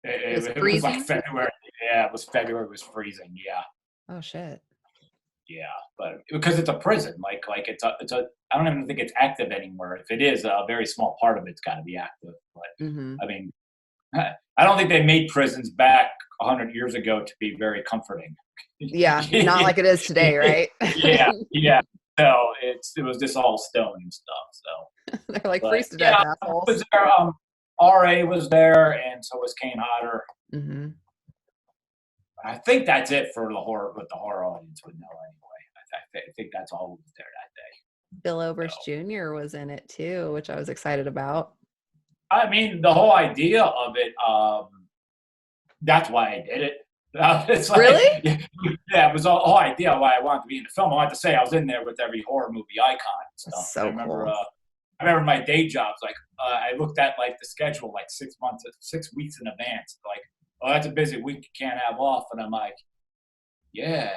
freezing. It was like February. Yeah, it was February. It was freezing. Yeah. Oh shit. Yeah, but because it's a prison, like it's a. I don't even think it's active anymore. If it is, a very small part of it's got to be active. But I mean, I don't think they made prisons back 100 years ago to be very comforting. Yeah, not like it is today, right? yeah. So it was just all stone and stuff. So they're like, freeze to death, assholes. Was there, RA was there, and so was Kane Hodder. Mm-hmm. I think that's it for the horror. What the horror audience would know anyway. I think that's all who was there that day. Bill Oberst Jr. was in it too, which I was excited about. I mean, the whole idea of it. That's why I did it. It's like, really? Yeah, it was the whole idea why I wanted to be in the film. I wanted to say I was in there with every horror movie icon and stuff. That's so cool. I remember my day jobs. Like I looked at like the schedule like 6 weeks in advance. Like, oh, that's a busy week. You can't have off. And I'm like, yeah.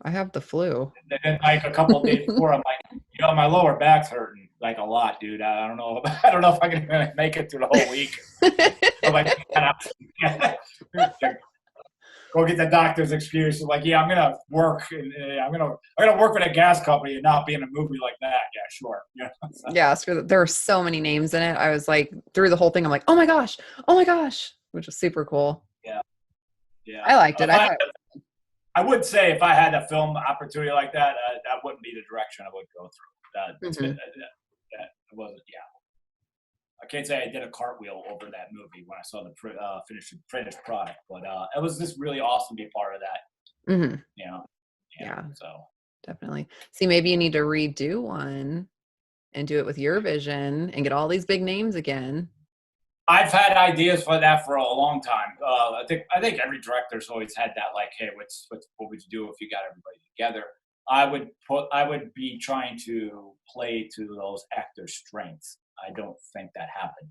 I have the flu. And then like a couple of days before, I'm like, my lower back's hurting like a lot, dude. I don't know. I don't know if I can make it through the whole week. So like, go get the doctor's excuse. Like, yeah, I'm gonna work, and I'm gonna work with a gas company and not be in a movie like that. Yeah, sure. Yeah. Yeah, there are so many names in it. I was like, through the whole thing, I'm like, oh my gosh, which was super cool. Yeah. I liked it. I would say if I had a film opportunity like that, that wouldn't be the direction I would go through. That wasn't. Yeah. I can't say I did a cartwheel over that movie when I saw the finished product, but it was just really awesome to be a part of that. Mm-hmm. Yeah. So definitely. See, maybe you need to redo one and do it with your vision and get all these big names again. I've had ideas for that for a long time. I think every director's always had that, like, hey, what would you do if you got everybody together? I would be trying to play to those actors' strengths. I don't think that happened.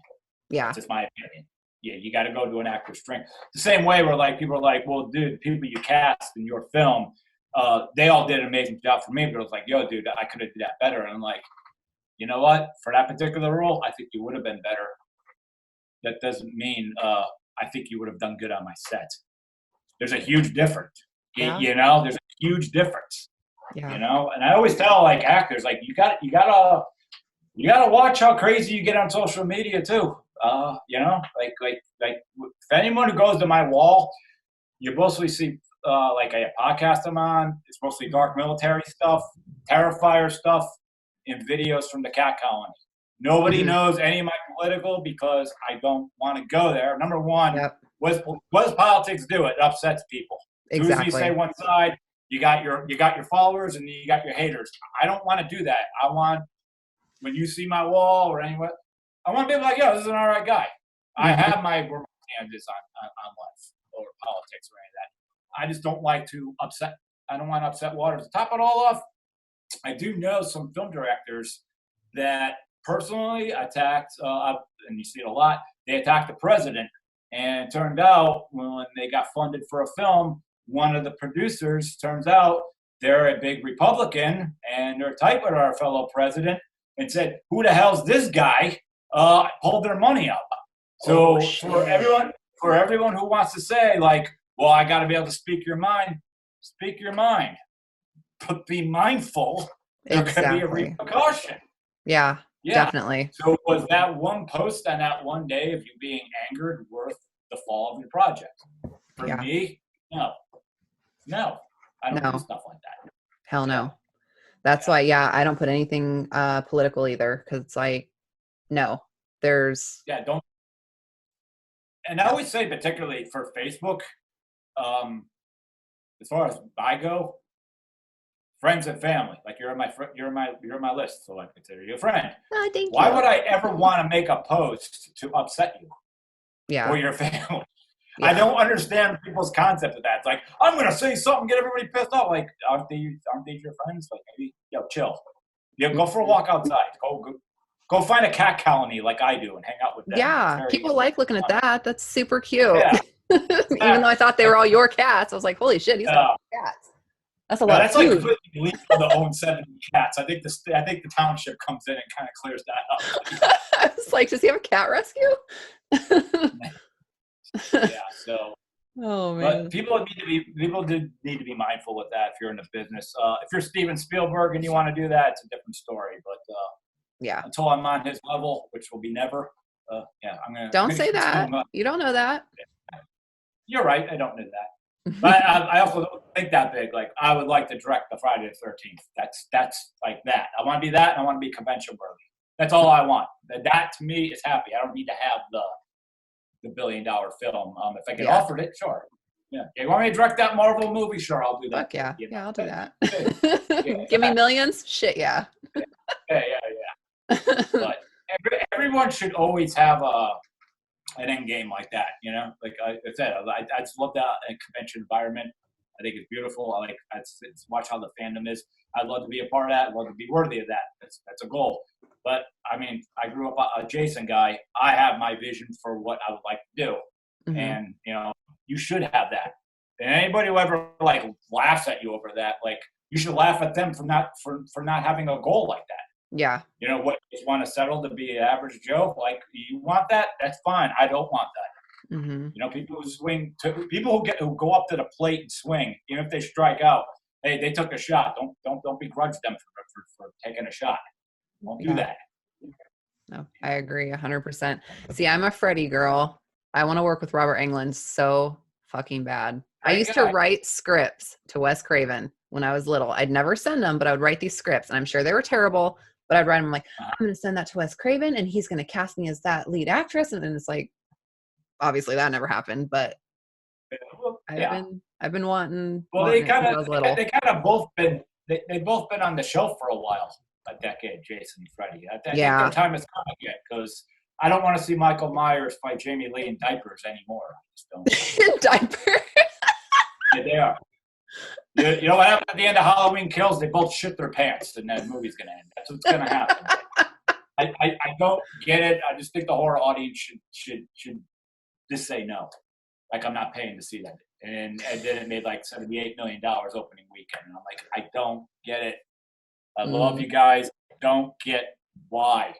Yeah. That's just my opinion. Yeah, you got to go to an actor's strength. The same way where like people are like, well, dude, the people you cast in your film, they all did an amazing job for me, but it was like, yo, dude, I could have did that better. And I'm like, you know what? For that particular role, I think you would have been better. That doesn't mean I think you would have done good on my set. There's a huge difference. Yeah. There's a huge difference. Yeah. You know, and I always tell like actors, like you gotta watch how crazy you get on social media too. You know, like if anyone who goes to my wall, you mostly see like a podcast I'm on. It's mostly dark military stuff, Terrifier stuff, and videos from the cat colony. Nobody knows any of my political because I don't want to go there. Number one, what does politics do? It upsets people. As soon as you say one side, you got your followers and you got your haters. I don't want to do that. I want, when you see my wall or anywhere, I want to be like, yo, this is an all right guy. I have my hand is on life or politics or any of that. I just don't like to upset. I don't want to upset waters. To top it all off, I do know some film directors that personally attacked, and you see it a lot, they attacked the president. And it turned out when they got funded for a film, one of the producers, turns out they're a big Republican, and they're tight with our fellow president and said, who the hell's this guy? Pulled their money out. So for everyone who wants to say like, well, I got to be able to speak your mind, but be mindful. There could be a repercussion. Yeah, definitely. So was that one post on that one day of you being angered worth the fall of your project? For me, no. I don't do stuff like that. Hell no. That's why, I don't put anything political either, because it's like, no, there's... Yeah, don't. And I always say, particularly for Facebook, as far as I go, friends and family, like you're on my list, so I consider you a friend. Oh, thank you. Why would I ever want to make a post to upset you? Yeah. Or your family? Yeah. I don't understand people's concept of that. It's like, I'm going to say something, get everybody pissed off. Like, aren't they your friends? Like, maybe, chill. Go for a walk outside. Go find a cat colony like I do and hang out with them. Yeah, people like looking at that. That's super cute. Yeah. Even though I thought they were all your cats, I was like, holy shit, he's got cats. That's a lot of food. That's like illegal to own 70 cats. I think the township comes in and kind of clears that up. I was like, does he have a cat rescue? So. Oh man. But people need to be mindful with that if you're in the business. If you're Steven Spielberg and you want to do that, it's a different story. But until I'm on his level, which will be never. I'm gonna. Don't say that. You don't know that. You're right. I don't know that. But I also don't think that big. Like I would like to direct the Friday the 13th. That's like that. I want to be that, and I want to be convention worthy. That's all I want. That to me is happy. I don't need to have the $1 billion film. If I get offered it, sure. Yeah. You want me to direct that Marvel movie? Sure, I'll do that. Fuck yeah. Yeah, I'll do that. Give me millions? Shit, yeah. But everyone should always have an end game like that, Like I said, I just love that convention environment. I think it's beautiful. I watch how the fandom is. I'd love to be a part of that. I'd love to be worthy of that. That's a goal. But I mean, I grew up a Jason guy. I have my vision for what I would like to do, and you should have that. And anybody who ever like laughs at you over that, like you should laugh at them for not having a goal like that. Yeah. What you just want to settle to be an average Joe? Like you want that? That's fine. I don't want that. Mm-hmm. People who swing, people who go up to the plate and swing, even if they strike out. Hey, they took a shot. Don't begrudge them for taking a shot. Don't do that. No, I agree 100%. See, I'm a Freddie girl. I want to work with Robert Englund so fucking bad. I used to write scripts to Wes Craven when I was little. I'd never send them, but I would write these scripts, and I'm sure they were terrible, but I'd write them like, I'm going to send that to Wes Craven, and he's going to cast me as that lead actress. And then it's like, obviously that never happened, but I've been wanting. Well, they kind of both been on the show for a while, a decade. Jason and Freddie. I think their time is coming yet because I don't want to see Michael Myers fight Jamie Lee in diapers anymore. I just don't. In diapers. Yeah, they are. You know what happened at the end of Halloween Kills? They both shit their pants, and that movie's gonna end. That's what's gonna happen. I don't get it. I just think the horror audience should just say no. Like I'm not paying to see that. And then it made like $78 million opening weekend. And I'm like, I don't get it. I love you guys. Don't get why.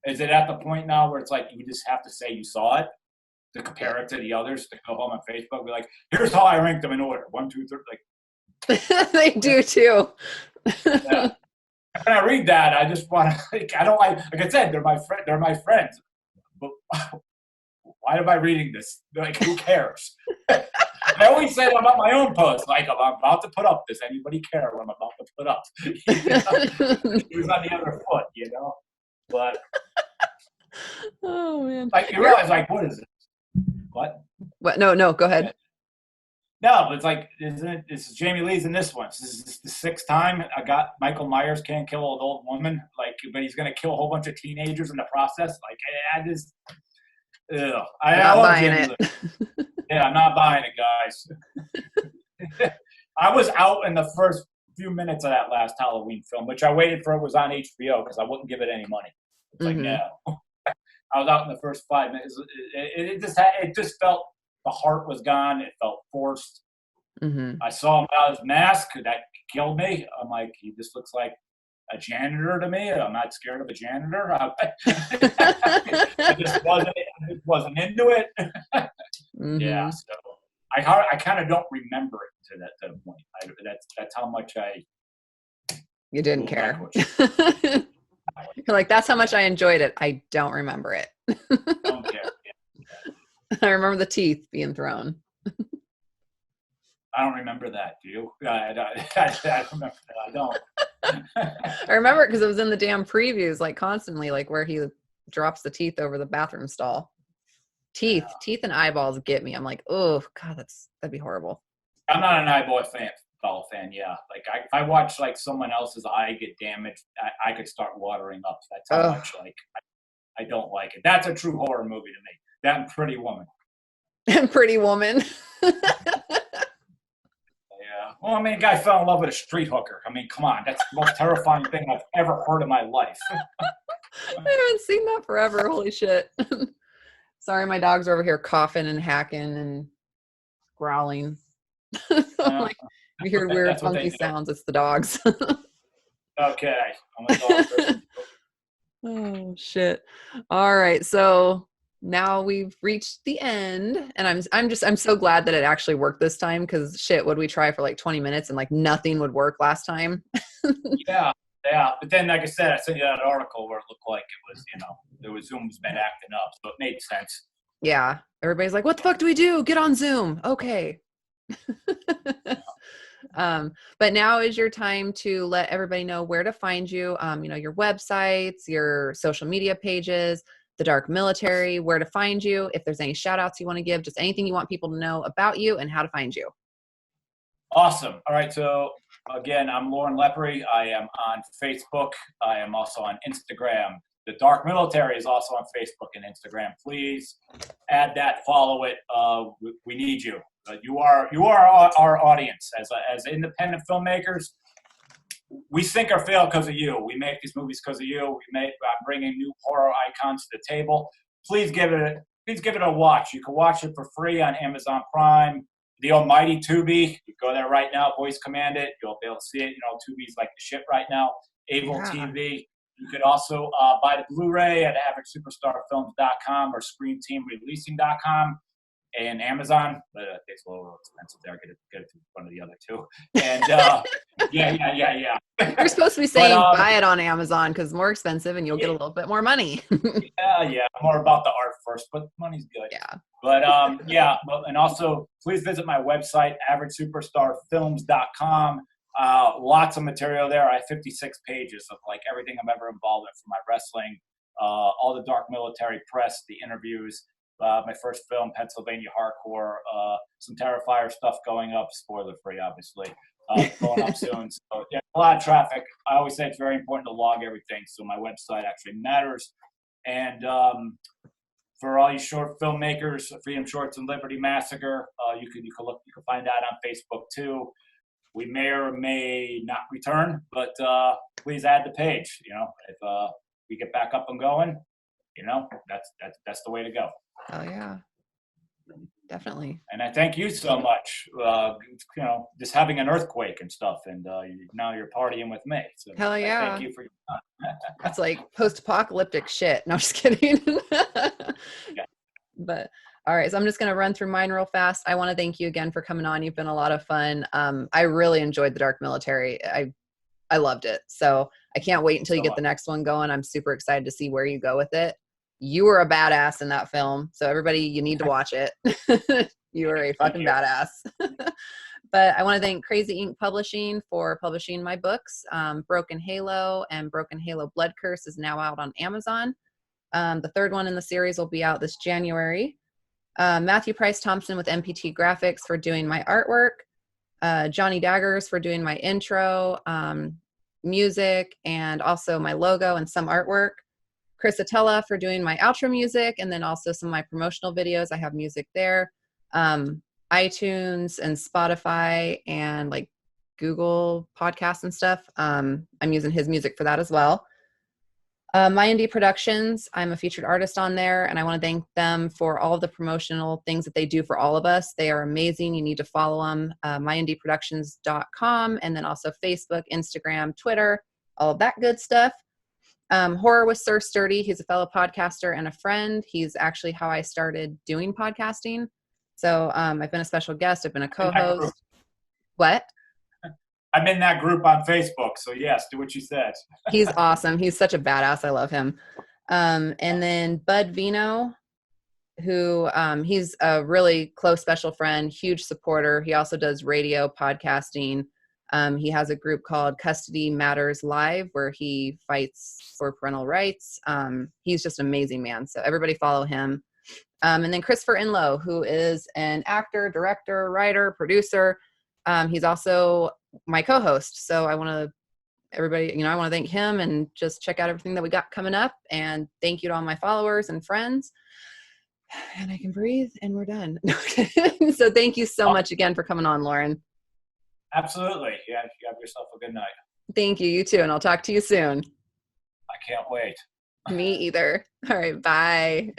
Is it at the point now where it's like you just have to say you saw it to compare it to the others, to go home on Facebook and be like, here's how I ranked them in order. 1, 2, 3. Like, They do too. Yeah. When I read that, I just want to. Like, I don't like I said, they're my friend. They're my friends. But why am I reading this? Like, who cares? I always say that about my own posts. Like, I'm about to put up. Does anybody care what I'm about to put up? He was on the other foot, you know. But oh man, like you realize, like, what is it? What? What? No, go ahead. No, but it's like, isn't it? This is Jamie Lee's in this one. This is the sixth time I got Michael Myers can't kill an old woman. Like, but he's gonna kill a whole bunch of teenagers in the process. Like, I just, I love Jamie Lee. Yeah, I'm not buying it, guys. I was out in the first few minutes of that last Halloween film, which I waited for. It was on HBO because I wouldn't give it any money. It's like, no. I was out in the first 5 minutes. It just felt the heart was gone. It felt forced. I saw him without his mask. That killed me. I'm like, he just looks like a janitor to me. I'm not scared of a janitor. I just wasn't into it. Yeah, so I kind of don't remember it to the point. That's how much you didn't care. You're like, that's how much I enjoyed it. I don't remember it. Don't care. Yeah. I remember the teeth being thrown. I don't remember that. Do you? I remember that. I don't. I remember it because it was in the damn previews, like constantly, like where he drops the teeth over the bathroom stall. Teeth and eyeballs get me. I'm like, oh God, that'd be horrible. I'm not an eyeball fan. Yeah, like if I watch like someone else's eye get damaged, I could start watering up. That's how much like I don't like it. That's a true horror movie to me. That and Pretty Woman. And Pretty Woman. Yeah. Well, I mean, a guy fell in love with a street hooker. I mean, come on. That's the most terrifying thing I've ever heard in my life. I haven't seen that forever. Holy shit. Sorry, my dogs are over here coughing and hacking and growling. Like, you hear weird, funky sounds. It's the dogs. Okay. I'm a dog person. Oh, shit. All right. So now we've reached the end, and I'm so glad that it actually worked this time, because shit, would we try for like 20 minutes and like nothing would work last time? Yeah. But then, like I said, I sent you that article where it looked like it was, there was Zoom's been acting up, so it made sense. Yeah. Everybody's like, what the fuck do we do? Get on Zoom. Okay. But now is your time to let everybody know where to find you. Your websites, your social media pages, the Dark Military, where to find you, if there's any shout outs you want to give, just anything you want people to know about you and how to find you. Awesome. All right. So again, I'm Loren Lepre. I am on Facebook. I am also on Instagram. The Dark Military is also on Facebook and Instagram. Please add that, follow it. We need you. You are our audience as independent filmmakers. We sink or fail because of you. We make these movies because of you. I'm bringing new horror icons to the table. Please give it a watch. You can watch it for free on Amazon Prime. The almighty TUBI. You go there right now. Voice command it. You'll be able to see it. TUBI's like the shit right now. Avail TV. You could also buy the Blu-ray at AverageSuperstarFilms.com or ScreamTeamReleasing.com. And Amazon, but it's a little expensive there. Get it to one of the other two. And yeah. You're supposed to be saying buy it on Amazon because it's more expensive and you'll get a little bit more money. Yeah. More about the art first, but money's good. Yeah. But and also please visit my website, AverageSuperstarFilms.com. Lots of material there. I have 56 pages of like everything I'm ever involved in for my wrestling, all the Dark Military press, the interviews. My first film, Pennsylvania Hardcore, some Terrifier stuff going up, spoiler free, obviously, going up soon. So yeah, a lot of traffic. I always say it's very important to log everything, so my website actually matters. And for all you short filmmakers, Freedom Shorts and Liberty Massacre, you can find that on Facebook too. We may or may not return, but please add the page. If we get back up and going, that's the way to go. Oh yeah, definitely. And I thank you so much. Just having an earthquake and stuff, and now you're partying with me. So hell yeah! Thank you for your time. It's like post-apocalyptic shit. No, I'm just kidding. Yeah. But All right, so I'm just going to run through mine real fast. I want to thank you again for coming on. You've been a lot of fun. I really enjoyed The Dark Military. I loved it. So I can't wait until you get the next one going. I'm super excited to see where you go with it. You were a badass in that film. So everybody, you need to watch it. You were a fucking badass. But I want to thank Crazy Ink Publishing for publishing my books. Broken Halo and Broken Halo Blood Curse is now out on Amazon. The third one in the series will be out this January. Matthew Price Thompson with MPT Graphics for doing my artwork. Johnny Daggers for doing my intro, music, and also my logo and some artwork. Chris Atella for doing my outro music, and then also some of my promotional videos. I have music there. iTunes and Spotify and like Google Podcasts and stuff. I'm using his music for that as well. My Indie Productions, I'm a featured artist on there, and I want to thank them for all of the promotional things that they do for all of us. They are amazing. You need to follow them, myindieproductions.com, and then also Facebook, Instagram, Twitter, all of that good stuff. Horror with Sir Sturdy. He's a fellow podcaster and a friend. He's actually how I started doing podcasting. So I've been a special guest. I've been a co-host. What? I'm in that group on Facebook, so yes, do what you said. He's awesome. He's such a badass. I love him. And then Bud Vino, who he's a really close special friend, huge supporter. He also does radio podcasting. He has a group called Custody Matters Live where he fights for parental rights. He's just an amazing man. So everybody follow him. And then Christopher Inlow, who is an actor, director, writer, producer. He's also my co-host. So I want to thank him and just check out everything that we got coming up. And thank you to all my followers and friends. And I can breathe and we're done. So thank you so much again for coming on, Loren. Absolutely. Yeah, you have yourself a good night. Thank you. You too. And I'll talk to you soon. I can't wait. Me either. All right. Bye.